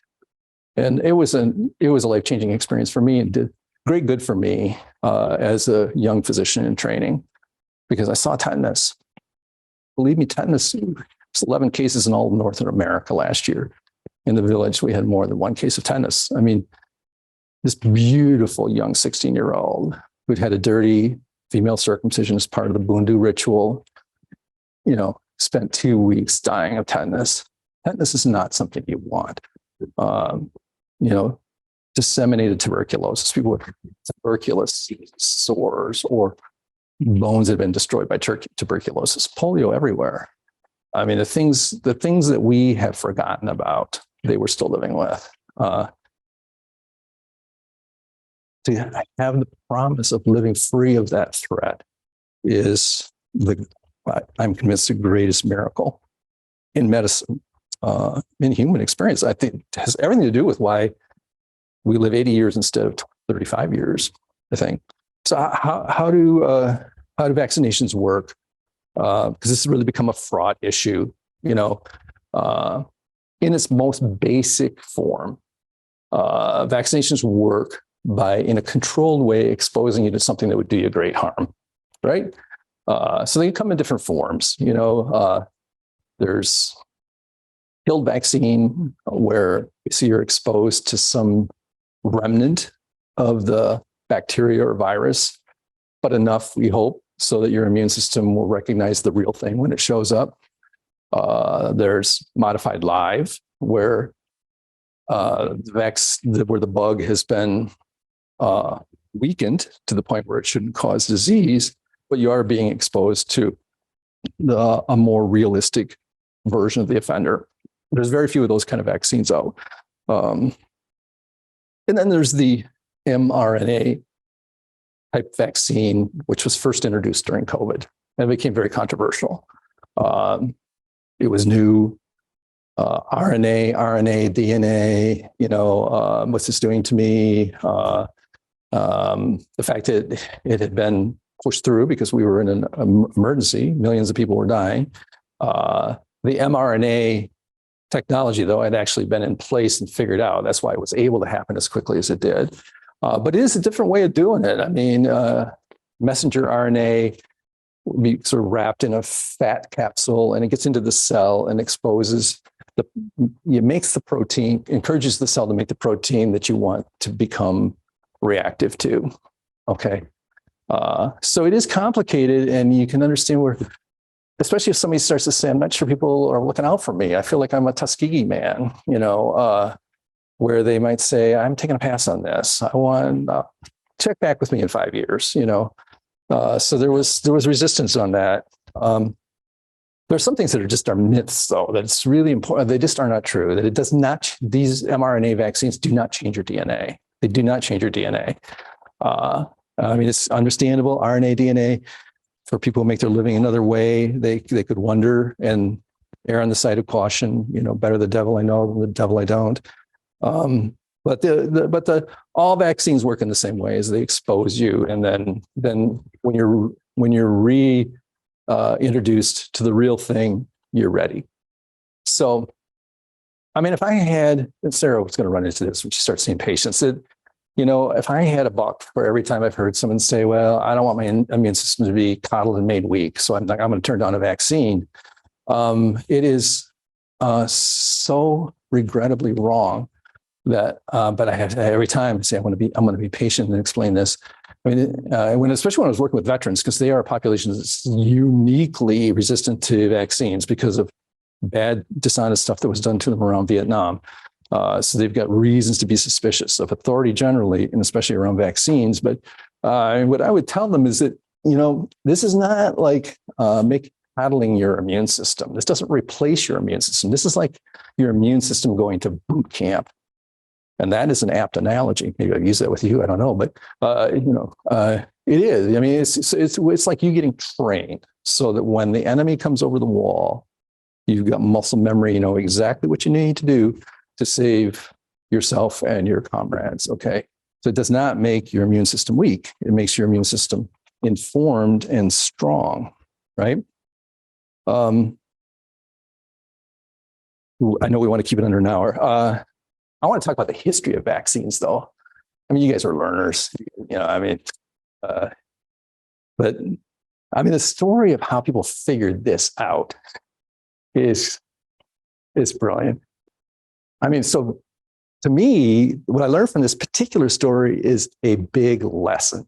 And it was a life-changing experience for me and did great good for me as a young physician in training because I saw tetanus. Believe me, tetanus, there's 11 cases in all of Northern America last year. In the village, we had more than 1 case of tetanus. this beautiful young 16-year-old who'd had a dirty female circumcision as part of the Bundu ritual, spent 2 weeks dying of tetanus. Tetanus is not something you want. Disseminated tuberculosis, people with tuberculosis sores or bones that have been destroyed by tuberculosis, polio everywhere. I mean, the things that we have forgotten about, they were still living with. To have the promise of living free of that threat is I'm convinced, the greatest miracle in medicine, in human experience. I think it has everything to do with why we live 80 years instead of 35 years, I think. So how do vaccinations work? Because this has really become a fraud issue, in its most basic form. Vaccinations work by, in a controlled way, exposing you to something that would do you great harm, right? So they come in different forms. There's killed vaccine where you're exposed to some remnant of the bacteria or virus, but enough, we hope, so that your immune system will recognize the real thing when it shows up. There's modified live, where the bug has been weakened to the point where it shouldn't cause disease, but you are being exposed to a more realistic version of the offender. There's very few of those kind of vaccines out. And then there's the mRNA type vaccine, which was first introduced during COVID and became very controversial. It was new. RNA, DNA, what's this doing to me? The fact that it had been pushed through because we were in an emergency, millions of people were dying. The mRNA technology, though, had actually been in place and figured out. That's why it was able to happen as quickly as it did. But it is a different way of doing it. I mean, messenger RNA will be sort of wrapped in a fat capsule, and it gets into the cell and exposes it makes the protein, encourages the cell to make the protein that you want to become reactive to. Okay. So it is complicated, and you can understand where, especially if somebody starts to say, I'm not sure people are looking out for me. I feel like I'm a Tuskegee man, where they might say, I'm taking a pass on this. I want check back with me in 5 years, So there was resistance on that. There's some things that are myths, though, that's really important. They just are not true, that it does not, these mRNA vaccines do not change your DNA. They do not change your DNA. It's understandable, RNA, DNA, for people who make their living another way, they could wonder and err on the side of caution, better the devil I know than the devil I don't. But all vaccines work in the same way, as they expose you. And then when you're introduced to the real thing, you're ready. So, if I had, and Sarah was going to run into this when she starts seeing patients, that, if I had a buck for every time I've heard someone say, well, I don't want my immune system to be coddled and made weak, so I'm going to turn down a vaccine. It is so regrettably wrong that, but I have to, every time say, I'm going to be patient and explain this. Especially when I was working with veterans, because they are a population that's uniquely resistant to vaccines because of bad, dishonest stuff that was done to them around Vietnam. So they've got reasons to be suspicious of authority generally, and especially around vaccines. But what I would tell them is that, this is not like coddling your immune system. This doesn't replace your immune system. This is like your immune system going to boot camp. And that is an apt analogy. Maybe I've used that with you. I don't know, but it is. It's like you getting trained so that when the enemy comes over the wall, you've got muscle memory. You know exactly what you need to do to save yourself and your comrades. Okay, so it does not make your immune system weak. It makes your immune system informed and strong. Right. I know we want to keep it under an hour. I want to talk about the history of vaccines, though. You guys are learners, but the story of how people figured this out is brilliant. So to me, what I learned from this particular story is a big lesson,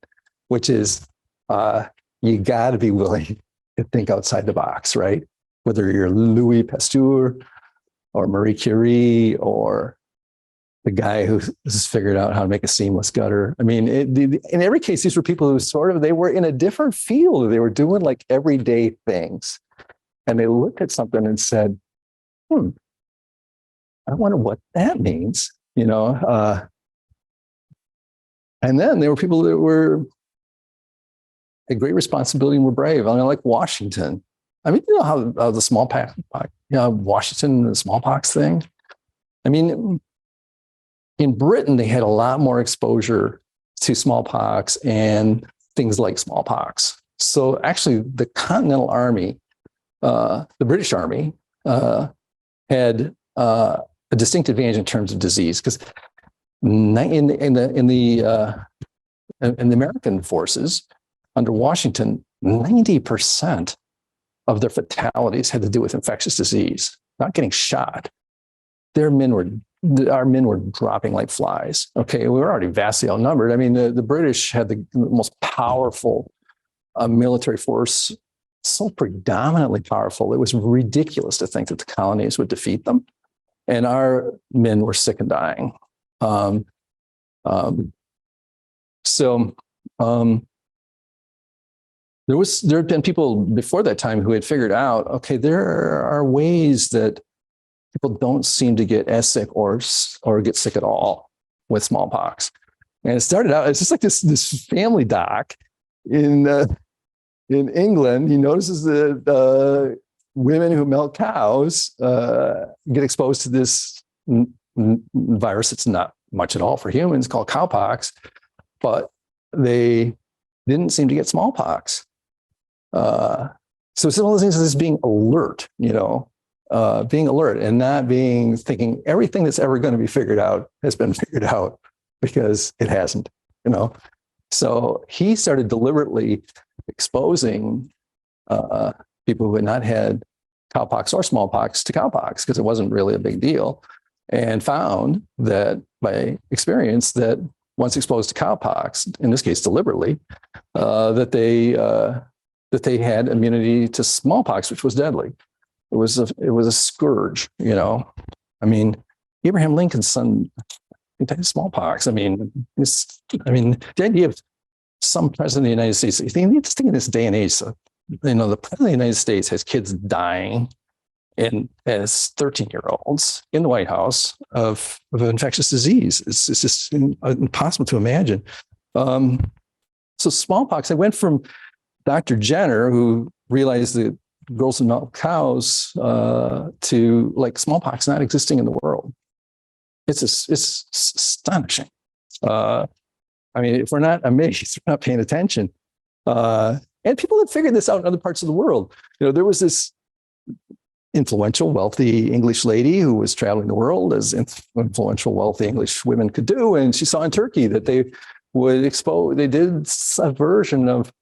which is you got to be willing to think outside the box, right? Whether you're Louis Pasteur or Marie Curie or the guy who has figured out how to make a seamless gutter. I mean, in every case, these were people who they were in a different field. They were doing like everyday things. And they looked at something and said, I wonder what that means, you know? And then there were people that had great responsibility and were brave. I mean, like Washington. I mean, you know how the smallpox, Washington, the smallpox thing. I mean, in Britain, they had a lot more exposure to smallpox and things like smallpox. So actually, the Continental Army, the British Army, had a distinct advantage in terms of disease because in the American forces under Washington, 90% of their fatalities had to do with infectious disease, not getting shot. Our men were dropping like flies. Okay, we were already vastly outnumbered. I mean, the British had the most powerful military force, so predominantly powerful. It was ridiculous to think that the colonies would defeat them. And our men were sick and dying. There had been people before that time who had figured out, okay, there are ways that people don't seem to get as sick or get sick at all with smallpox. And it started out, it's just like this family doc in England. He notices that women who milk cows get exposed to this virus. It's not much at all for humans, called cowpox, but they didn't seem to get smallpox. So it's one of those things as being alert, being alert and not thinking everything that's ever going to be figured out has been figured out, because it hasn't, So he started deliberately exposing people who had not had cowpox or smallpox to cowpox because it wasn't really a big deal, and found that by experience that once exposed to cowpox, in this case deliberately, that they had immunity to smallpox, which was deadly. It was a scourge, I mean, Abraham Lincoln's son died of smallpox. I mean, the idea of some president of the United States, you just think in this day and age, so, the president of the United States has kids dying as 13-year-olds in the White House of infectious disease. It's just impossible to imagine. So smallpox, I went from Dr. Jenner, who realized that girls who milk cows, to like smallpox not existing in the world. It's astonishing. I mean, if we're not amazed, we're not paying attention. And people had figured this out in other parts of the world. There was this influential, wealthy English lady who was traveling the world, as influential, wealthy English women could do. And she saw in Turkey that they did a version of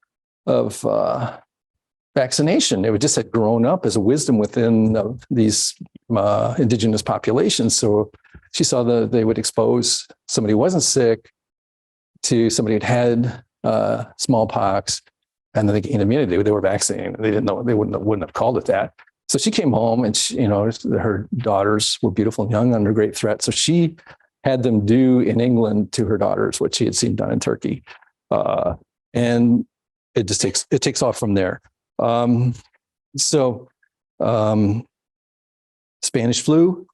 vaccination. It just had grown up as a wisdom within these indigenous populations. So she saw that they would expose somebody who wasn't sick to somebody who had smallpox, and then they gained immunity. They were vaccinating. They didn't know, they wouldn't have called it that. So she came home, and her daughters were beautiful and young under great threat. So she had them do in England to her daughters what she had seen done in Turkey, and it takes off from there. Spanish flu.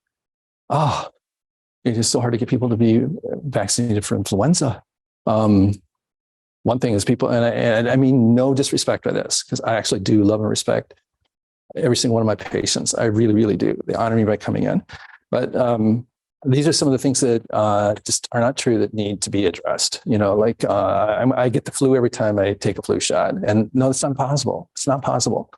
It is so hard to get people to be vaccinated for influenza. One thing is people, and I mean no disrespect by this, because I actually do love and respect every single one of my patients. I really, really do. They honor me by coming in. But these are some of the things that just are not true that need to be addressed. I get the flu every time I take a flu shot, and no, it's not possible. It's not possible.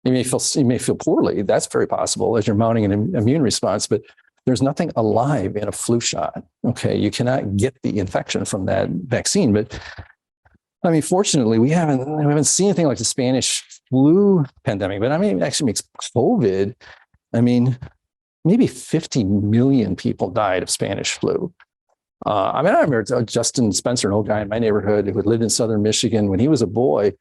You may feel poorly. That's very possible as you're mounting an immune response, but there's nothing alive in a flu shot. Okay, you cannot get the infection from that vaccine. But I mean, fortunately, we haven't seen anything like the Spanish flu pandemic. But I mean, it actually makes COVID. I mean, maybe 50 million people died of Spanish flu. I remember Justin Spencer, an old guy in my neighborhood who had lived in southern Michigan when he was a boy.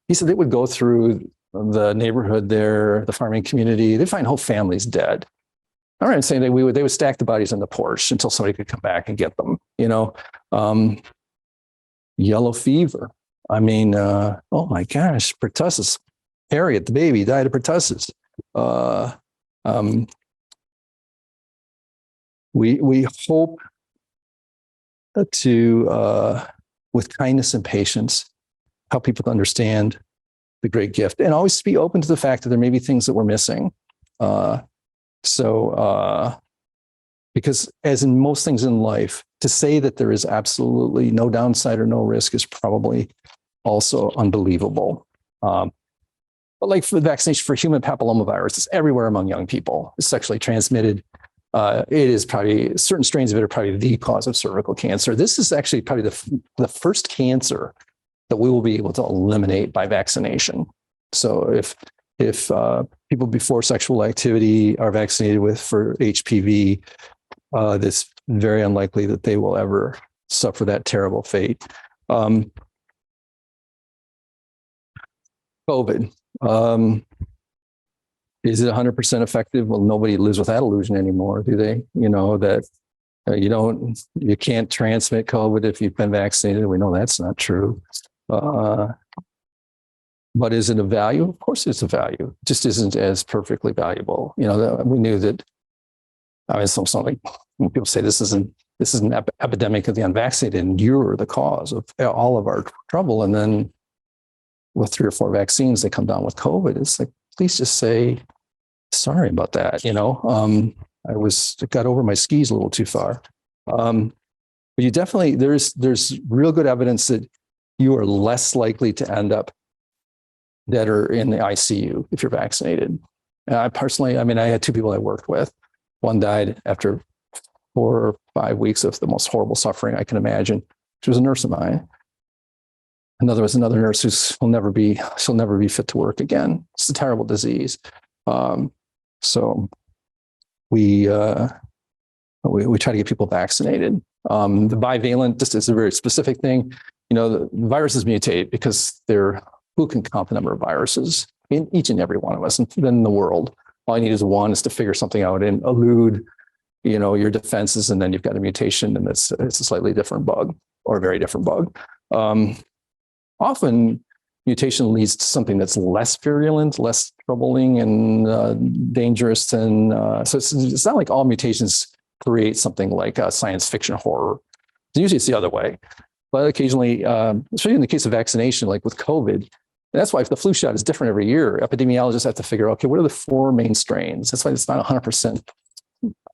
He said they would go through the neighborhood there, the farming community. They'd find whole families dead. I remember saying they would stack the bodies on the porch until somebody could come back and get them. Yellow fever. Oh my gosh, pertussis. Harriet, the baby, died of pertussis. We hope to, with kindness and patience, help people to understand the great gift, and always be open to the fact that there may be things that we're missing. Because as in most things in life, to say that there is absolutely no downside or no risk is probably also unbelievable. But like for the vaccination for human papillomavirus, it's everywhere among young people. It's sexually transmitted. It is probably, certain strains of it are probably the cause of cervical cancer. This is actually probably the first cancer that we will be able to eliminate by vaccination. So if people before sexual activity are vaccinated for HPV, it's very unlikely that they will ever suffer that terrible fate. COVID. Is it 100% effective? Well, nobody lives with that illusion anymore, do they? That you can't transmit COVID if you've been vaccinated. We know that's not true. But is it a value? Of course it's a value. It just isn't as perfectly valuable. We knew that. It's like when people say this is an epidemic of the unvaccinated and you're the cause of all of our trouble. And then with 3 or 4 vaccines, they come down with COVID. It's like, please just say, sorry about that. I got over my skis a little too far. But you definitely, there's real good evidence that you are less likely to end up dead or in the ICU if you're vaccinated. I personally, I had 2 people I worked with. One died after 4 or 5 weeks of the most horrible suffering I can imagine. She was a nurse of mine. Another was another nurse she'll never be fit to work again. It's a terrible disease. So we try to get people vaccinated. The bivalent, just is a very specific thing. The viruses mutate because who can count the number of viruses in each and every one of us, and then in the world. All you need is one is to figure something out and elude, your defenses, and then you've got a mutation, and it's a slightly different bug or a very different bug. Often mutation leads to something that's less virulent, less troubling and dangerous. And so it's not like all mutations create something like a science fiction horror. Usually it's the other way. But occasionally, especially in the case of vaccination, like with COVID, and that's why if the flu shot is different every year, epidemiologists have to figure out, okay, what are the 4 main strains? That's why it's not 100%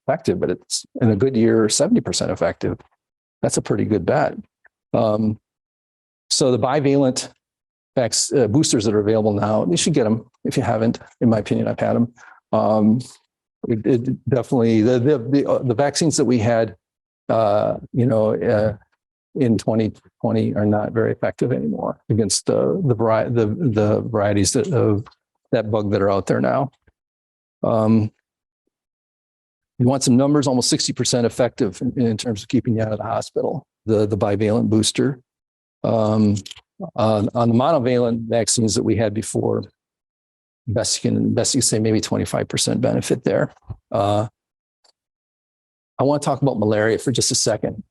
effective, but it's in a good year, 70% effective. That's a pretty good bet. So the bivalent boosters that are available now, you should get them if you haven't. In my opinion, I've had them. It definitely, the vaccines that we had, in 2020 are not very effective anymore against the varieties of that bug that are out there now. You want some numbers, almost 60% effective in terms of keeping you out of the hospital, the bivalent booster. On the monovalent vaccines that we had before, best you can say maybe 25% benefit there. I want to talk about malaria for just a second.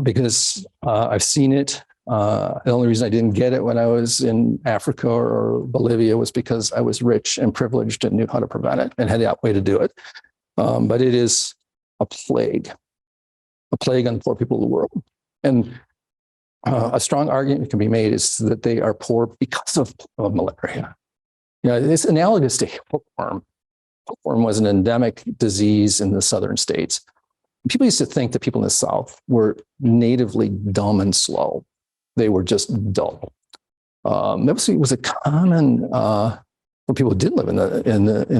Because I've seen it. The only reason I didn't get it when I was in Africa or Bolivia was because I was rich and privileged and knew how to prevent it and had the way to do it. But it is a plague on poor people of the world. And a strong argument can be made is that they are poor because of malaria. It's analogous to hookworm. Hookworm was an endemic disease in the southern states. People used to think that people in the South were natively dumb and slow. They were just dull. It was a common for people who did live in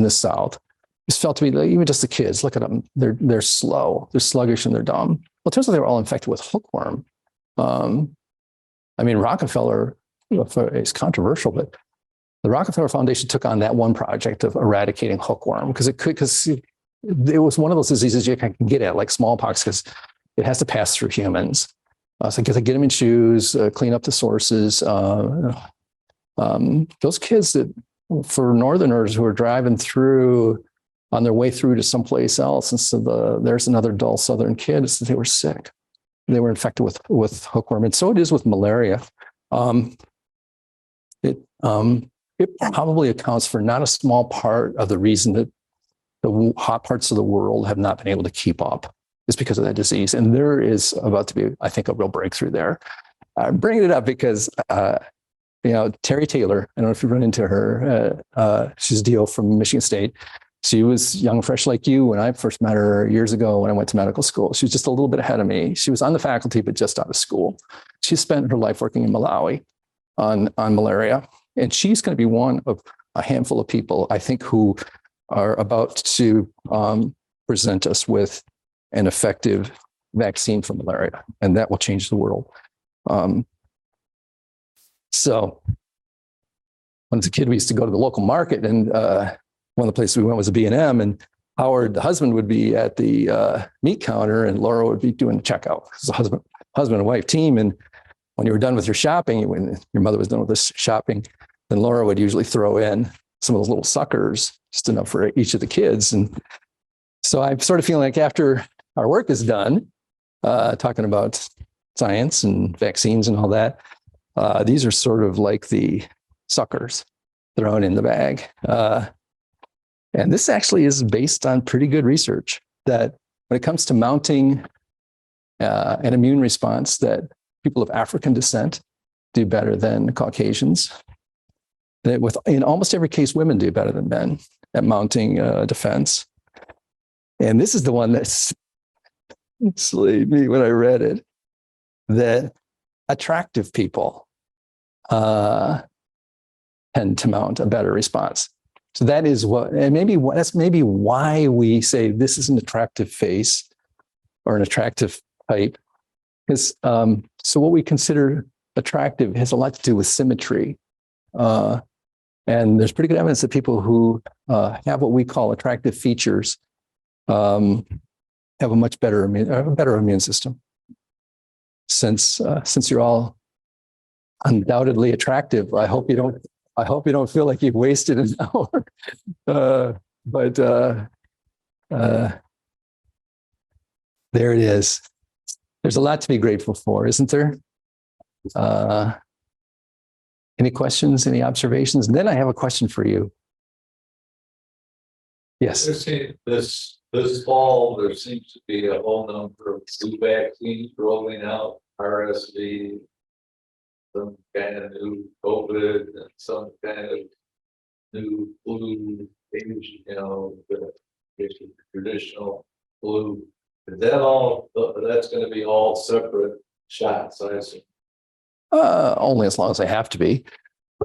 the South. It's felt to be like, even just the kids. Look at them; they're slow, they're sluggish, and they're dumb. Well, it turns out they were all infected with hookworm. Rockefeller, it's controversial, but the Rockefeller Foundation took on that one project of eradicating hookworm because it was one of those diseases you can get at, like smallpox, because it has to pass through humans. So get them in shoes, clean up the sources. Those kids that, for Northerners who are driving through on their way through to someplace else, and so there's another dull Southern kid, they were sick. They were infected with hookworm, and so it is with malaria. It probably accounts for not a small part of the reason that the hot parts of the world have not been able to keep up. Is because of that disease, and there is about to be, I think, a real breakthrough there. I'm bringing it up because Terry Taylor, I don't know if you run into her. She's a DO from Michigan State. She was young, fresh like you when I first met her years ago when I went to medical school. She was just a little bit ahead of me. She was on the faculty, but just out of school. She spent her life working in Malawi on malaria. And she's going to be one of a handful of people, I think, who are about to present us with an effective vaccine for malaria. And that will change the world. So when I was a kid, we used to go to the local market, and one of the places we went was a B&M, and Howard, the husband, would be at the meat counter, and Laura would be doing the checkout. It was a husband and wife team. And when you were done with your shopping, when your mother was done with this shopping, then Laura would usually throw in some of those little suckers, just enough for each of the kids. And so I'm sort of feeling like after our work is done, talking about science and vaccines and all that, these are sort of like the suckers thrown in the bag. And this actually is based on pretty good research that when it comes to mounting an immune response, that people of African descent do better than Caucasians. That in almost every case, women do better than men at mounting defense. And this is the one that slayed me when I read it, that attractive people tend to mount a better response. So that is that's maybe why we say this is an attractive face or an attractive type. Because so what we consider attractive has a lot to do with symmetry. And there's pretty good evidence that people who have what we call attractive features have a much better immune system. Since you're all undoubtedly attractive, I hope you don't feel like you've wasted an hour. But there it is. There's a lot to be grateful for, isn't there? Any questions, any observations? And then I have a question for you. Yes. This fall, there seems to be a whole number of flu vaccines rolling out, RSV, some kind of new COVID, and some kind of new flu, the traditional flu. Is that all? That's going to be all separate shots, I assume. Only as long as they have to be.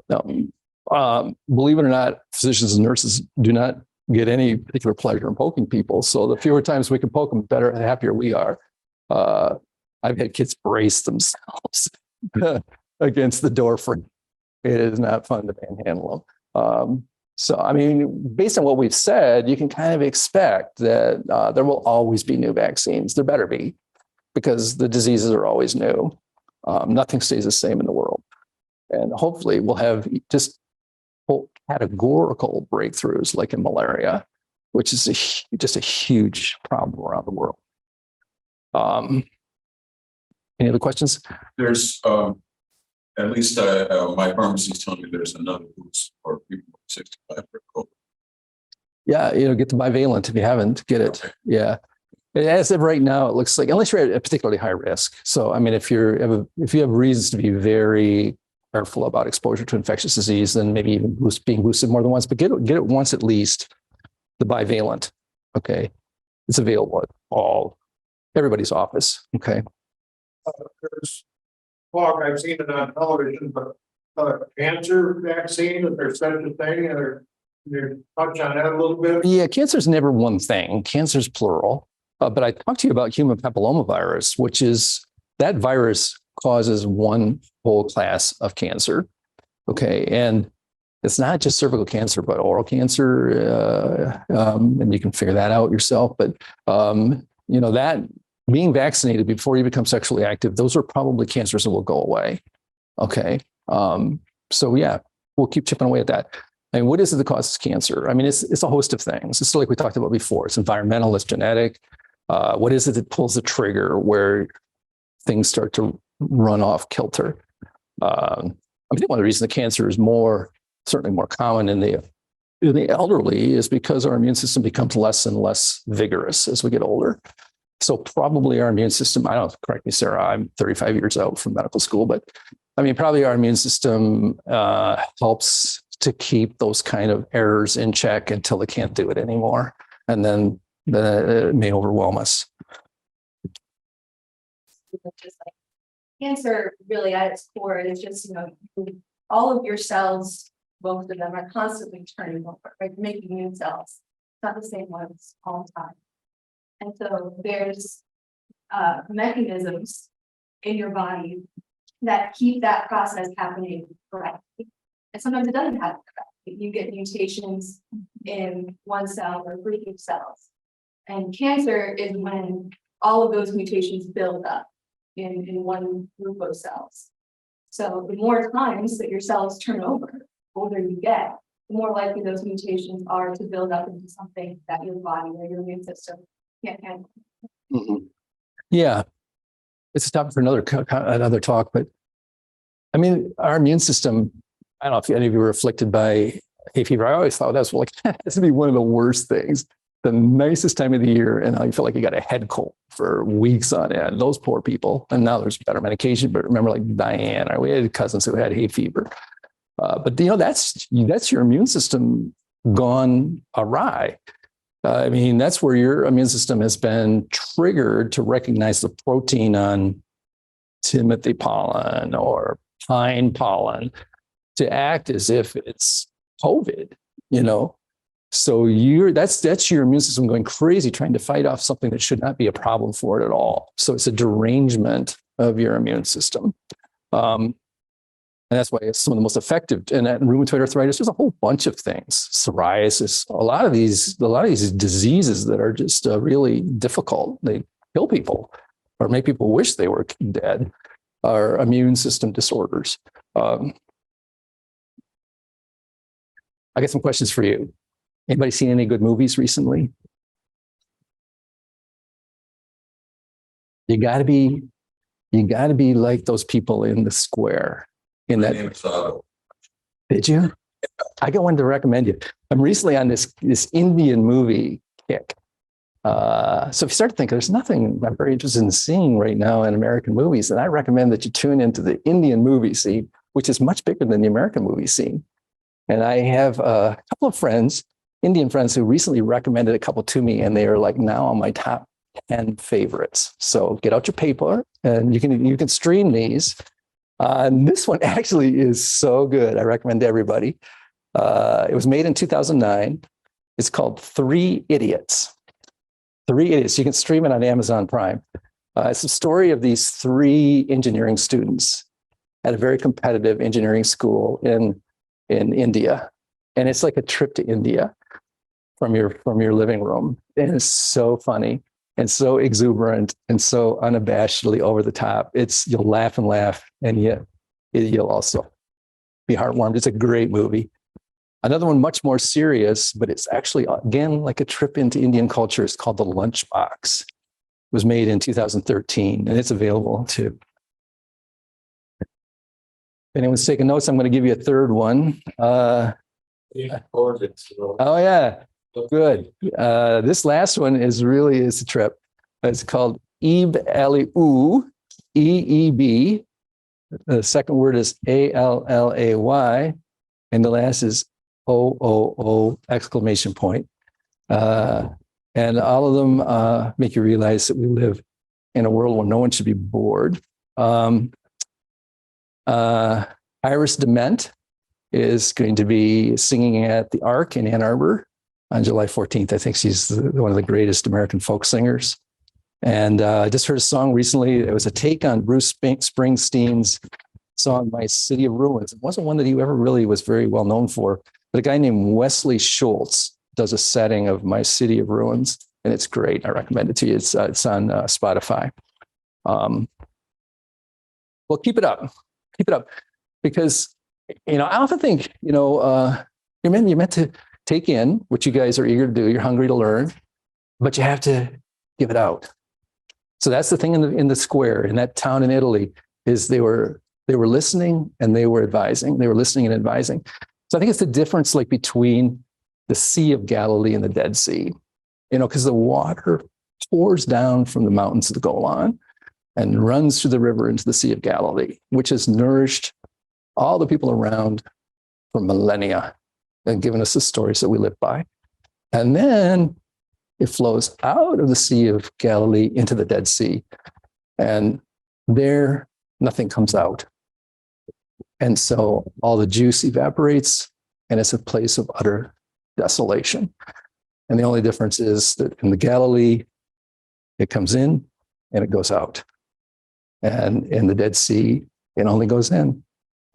Believe it or not, physicians and nurses do not get any particular pleasure in poking people. So the fewer times we can poke them, the happier we are. I've had kids brace themselves against the door frame. It is not fun to panhandle them. So, I mean, based on what we've said, you can kind of expect that there will always be new vaccines. There better be, because the diseases are always new. Nothing stays the same in the world. And hopefully we'll have just categorical breakthroughs like in malaria, which is just a huge problem around the world. Any other questions? There's, at least my pharmacy's telling me there's another boost for people 65 for COVID. Yeah, get the bivalent if you haven't, get it. Okay. Yeah. As of right now, it looks like, unless you're at a particularly high risk. So, I mean, if you have reasons to be very careful about exposure to infectious disease, then maybe even being boosted more than once, but get it once at least, the bivalent. Okay. It's available at everybody's office. Okay. There's talk, I've seen it on television, but cancer vaccine, if there's such a thing, or you touch on that a little bit? Yeah, cancer's never one thing. Cancer's plural. But I talked to you about human papillomavirus, which is that virus causes one whole class of cancer. Okay. And It's not just cervical cancer, but oral cancer, and you can figure that out yourself. But that being vaccinated before you become sexually active, those are probably cancers that will go away. Okay, so yeah, we'll keep chipping away at that. And what is it that causes cancer? I mean, it's a host of things. It's like we talked about before. It's environmental, it's genetic. What is it that pulls the trigger where things start to run off kilter? I think one of the reasons that cancer is certainly more common in the elderly is because our immune system becomes less and less vigorous as we get older. So probably our immune system, I don't know, correct me, Sarah, I'm 35 years out from medical school, but I mean, probably our immune system helps to keep those kind of errors in check until they can't do it anymore. And then it may overwhelm us. Just like cancer, really at its core is just, all of your cells, most of them are constantly turning over, right? Making new cells, not the same ones all the time. And so there's mechanisms in your body that keep that process happening correctly. And sometimes it doesn't happen correctly. You get mutations in one cell or group of cells. And cancer is when all of those mutations build up in one group of cells. So the more times that your cells turn over, the older you get, the more likely those mutations are to build up into something that your body or your immune system can't handle. Mm-hmm. Yeah, it's a topic for another talk, but I mean, our immune system, I don't know if any of you were afflicted by hay fever. I always thought that's like, this would be one of the worst things. The nicest time of the year, and I feel like you got a head cold for weeks on end. Those poor people. And now there's better medication. But remember, like Diane, we had cousins who had hay fever. But that's your immune system gone awry. I mean, that's where your immune system has been triggered to recognize the protein on Timothy pollen or pine pollen to act as if it's COVID, So that's your immune system going crazy, trying to fight off something that should not be a problem for it at all. So it's a derangement of your immune system. And that's why it's some of the most effective. And that rheumatoid arthritis, there's a whole bunch of things. Psoriasis, a lot of these diseases that are just really difficult. They kill people or make people wish they were dead, are immune system disorders. I got some questions for you. Anybody seen any good movies recently? You gotta be like those people in the square. Did you? I got one to recommend you. I'm recently on this Indian movie kick. So if you start to think there's nothing I'm very interested in seeing right now in American movies, then I recommend that you tune into the Indian movie scene, which is much bigger than the American movie scene. And I have a couple of friends, Indian friends, who recently recommended a couple to me, and they are like now on my top 10 favorites. So get out your paper, and you can stream these. And this one actually is so good. I recommend to everybody. It was made in 2009. It's called 3 Idiots. 3 Idiots. You can stream it on Amazon Prime. It's the story of these 3 engineering students at a very competitive engineering school in India. And it's like a trip to India from your living room. And it's so funny and so exuberant and so unabashedly over the top. You'll laugh and laugh, and you'll also be heartwarmed. It's a great movie. Another one much more serious, but it's actually, again, like a trip into Indian culture. It's called The Lunchbox. It was made in 2013, and it's available too. If anyone's taking notes, I'm going to give you a third one. Oh, yeah. Good. This last one is a trip. It's called Eeb Alley-oo, EEB. The second word is ALLAY, and the last is OOO exclamation point. And all of them make you realize that we live in a world where no one should be bored. Iris Dement is going to be singing at the Ark in Ann Arbor on July 14th. I think she's one of the greatest American folk singers. And I just heard a song recently. It was a take on Bruce Springsteen's song, My City of Ruins. It wasn't one that he ever really was very well known for, but a guy named Wesley Schultz does a setting of My City of Ruins, and it's great. I recommend it to you. It's on Spotify. Well, keep it up. Keep it up. Because, I often think, you're meant to take in what you guys are eager to do. You're hungry to learn, but you have to give it out. So that's the thing in the square in that town in Italy is they were listening and they were advising. They were listening and advising. So I think it's the difference like between the Sea of Galilee and the Dead Sea, because the water pours down from the mountains of the Golan and runs through the river into the Sea of Galilee, which has nourished all the people around for millennia and given us the stories that we live by. And then it flows out of the Sea of Galilee into the Dead Sea. And there, nothing comes out. And so all the juice evaporates and it's a place of utter desolation. And the only difference is that in the Galilee, it comes in and it goes out. And in the Dead Sea, it only goes in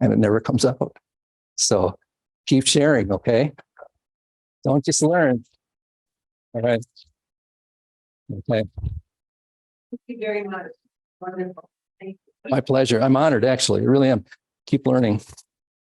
and it never comes out. So keep sharing, okay? Don't just learn. All right. Okay. Thank you very much. Wonderful. Thank you. My pleasure. I'm honored, actually. I really am. Keep learning.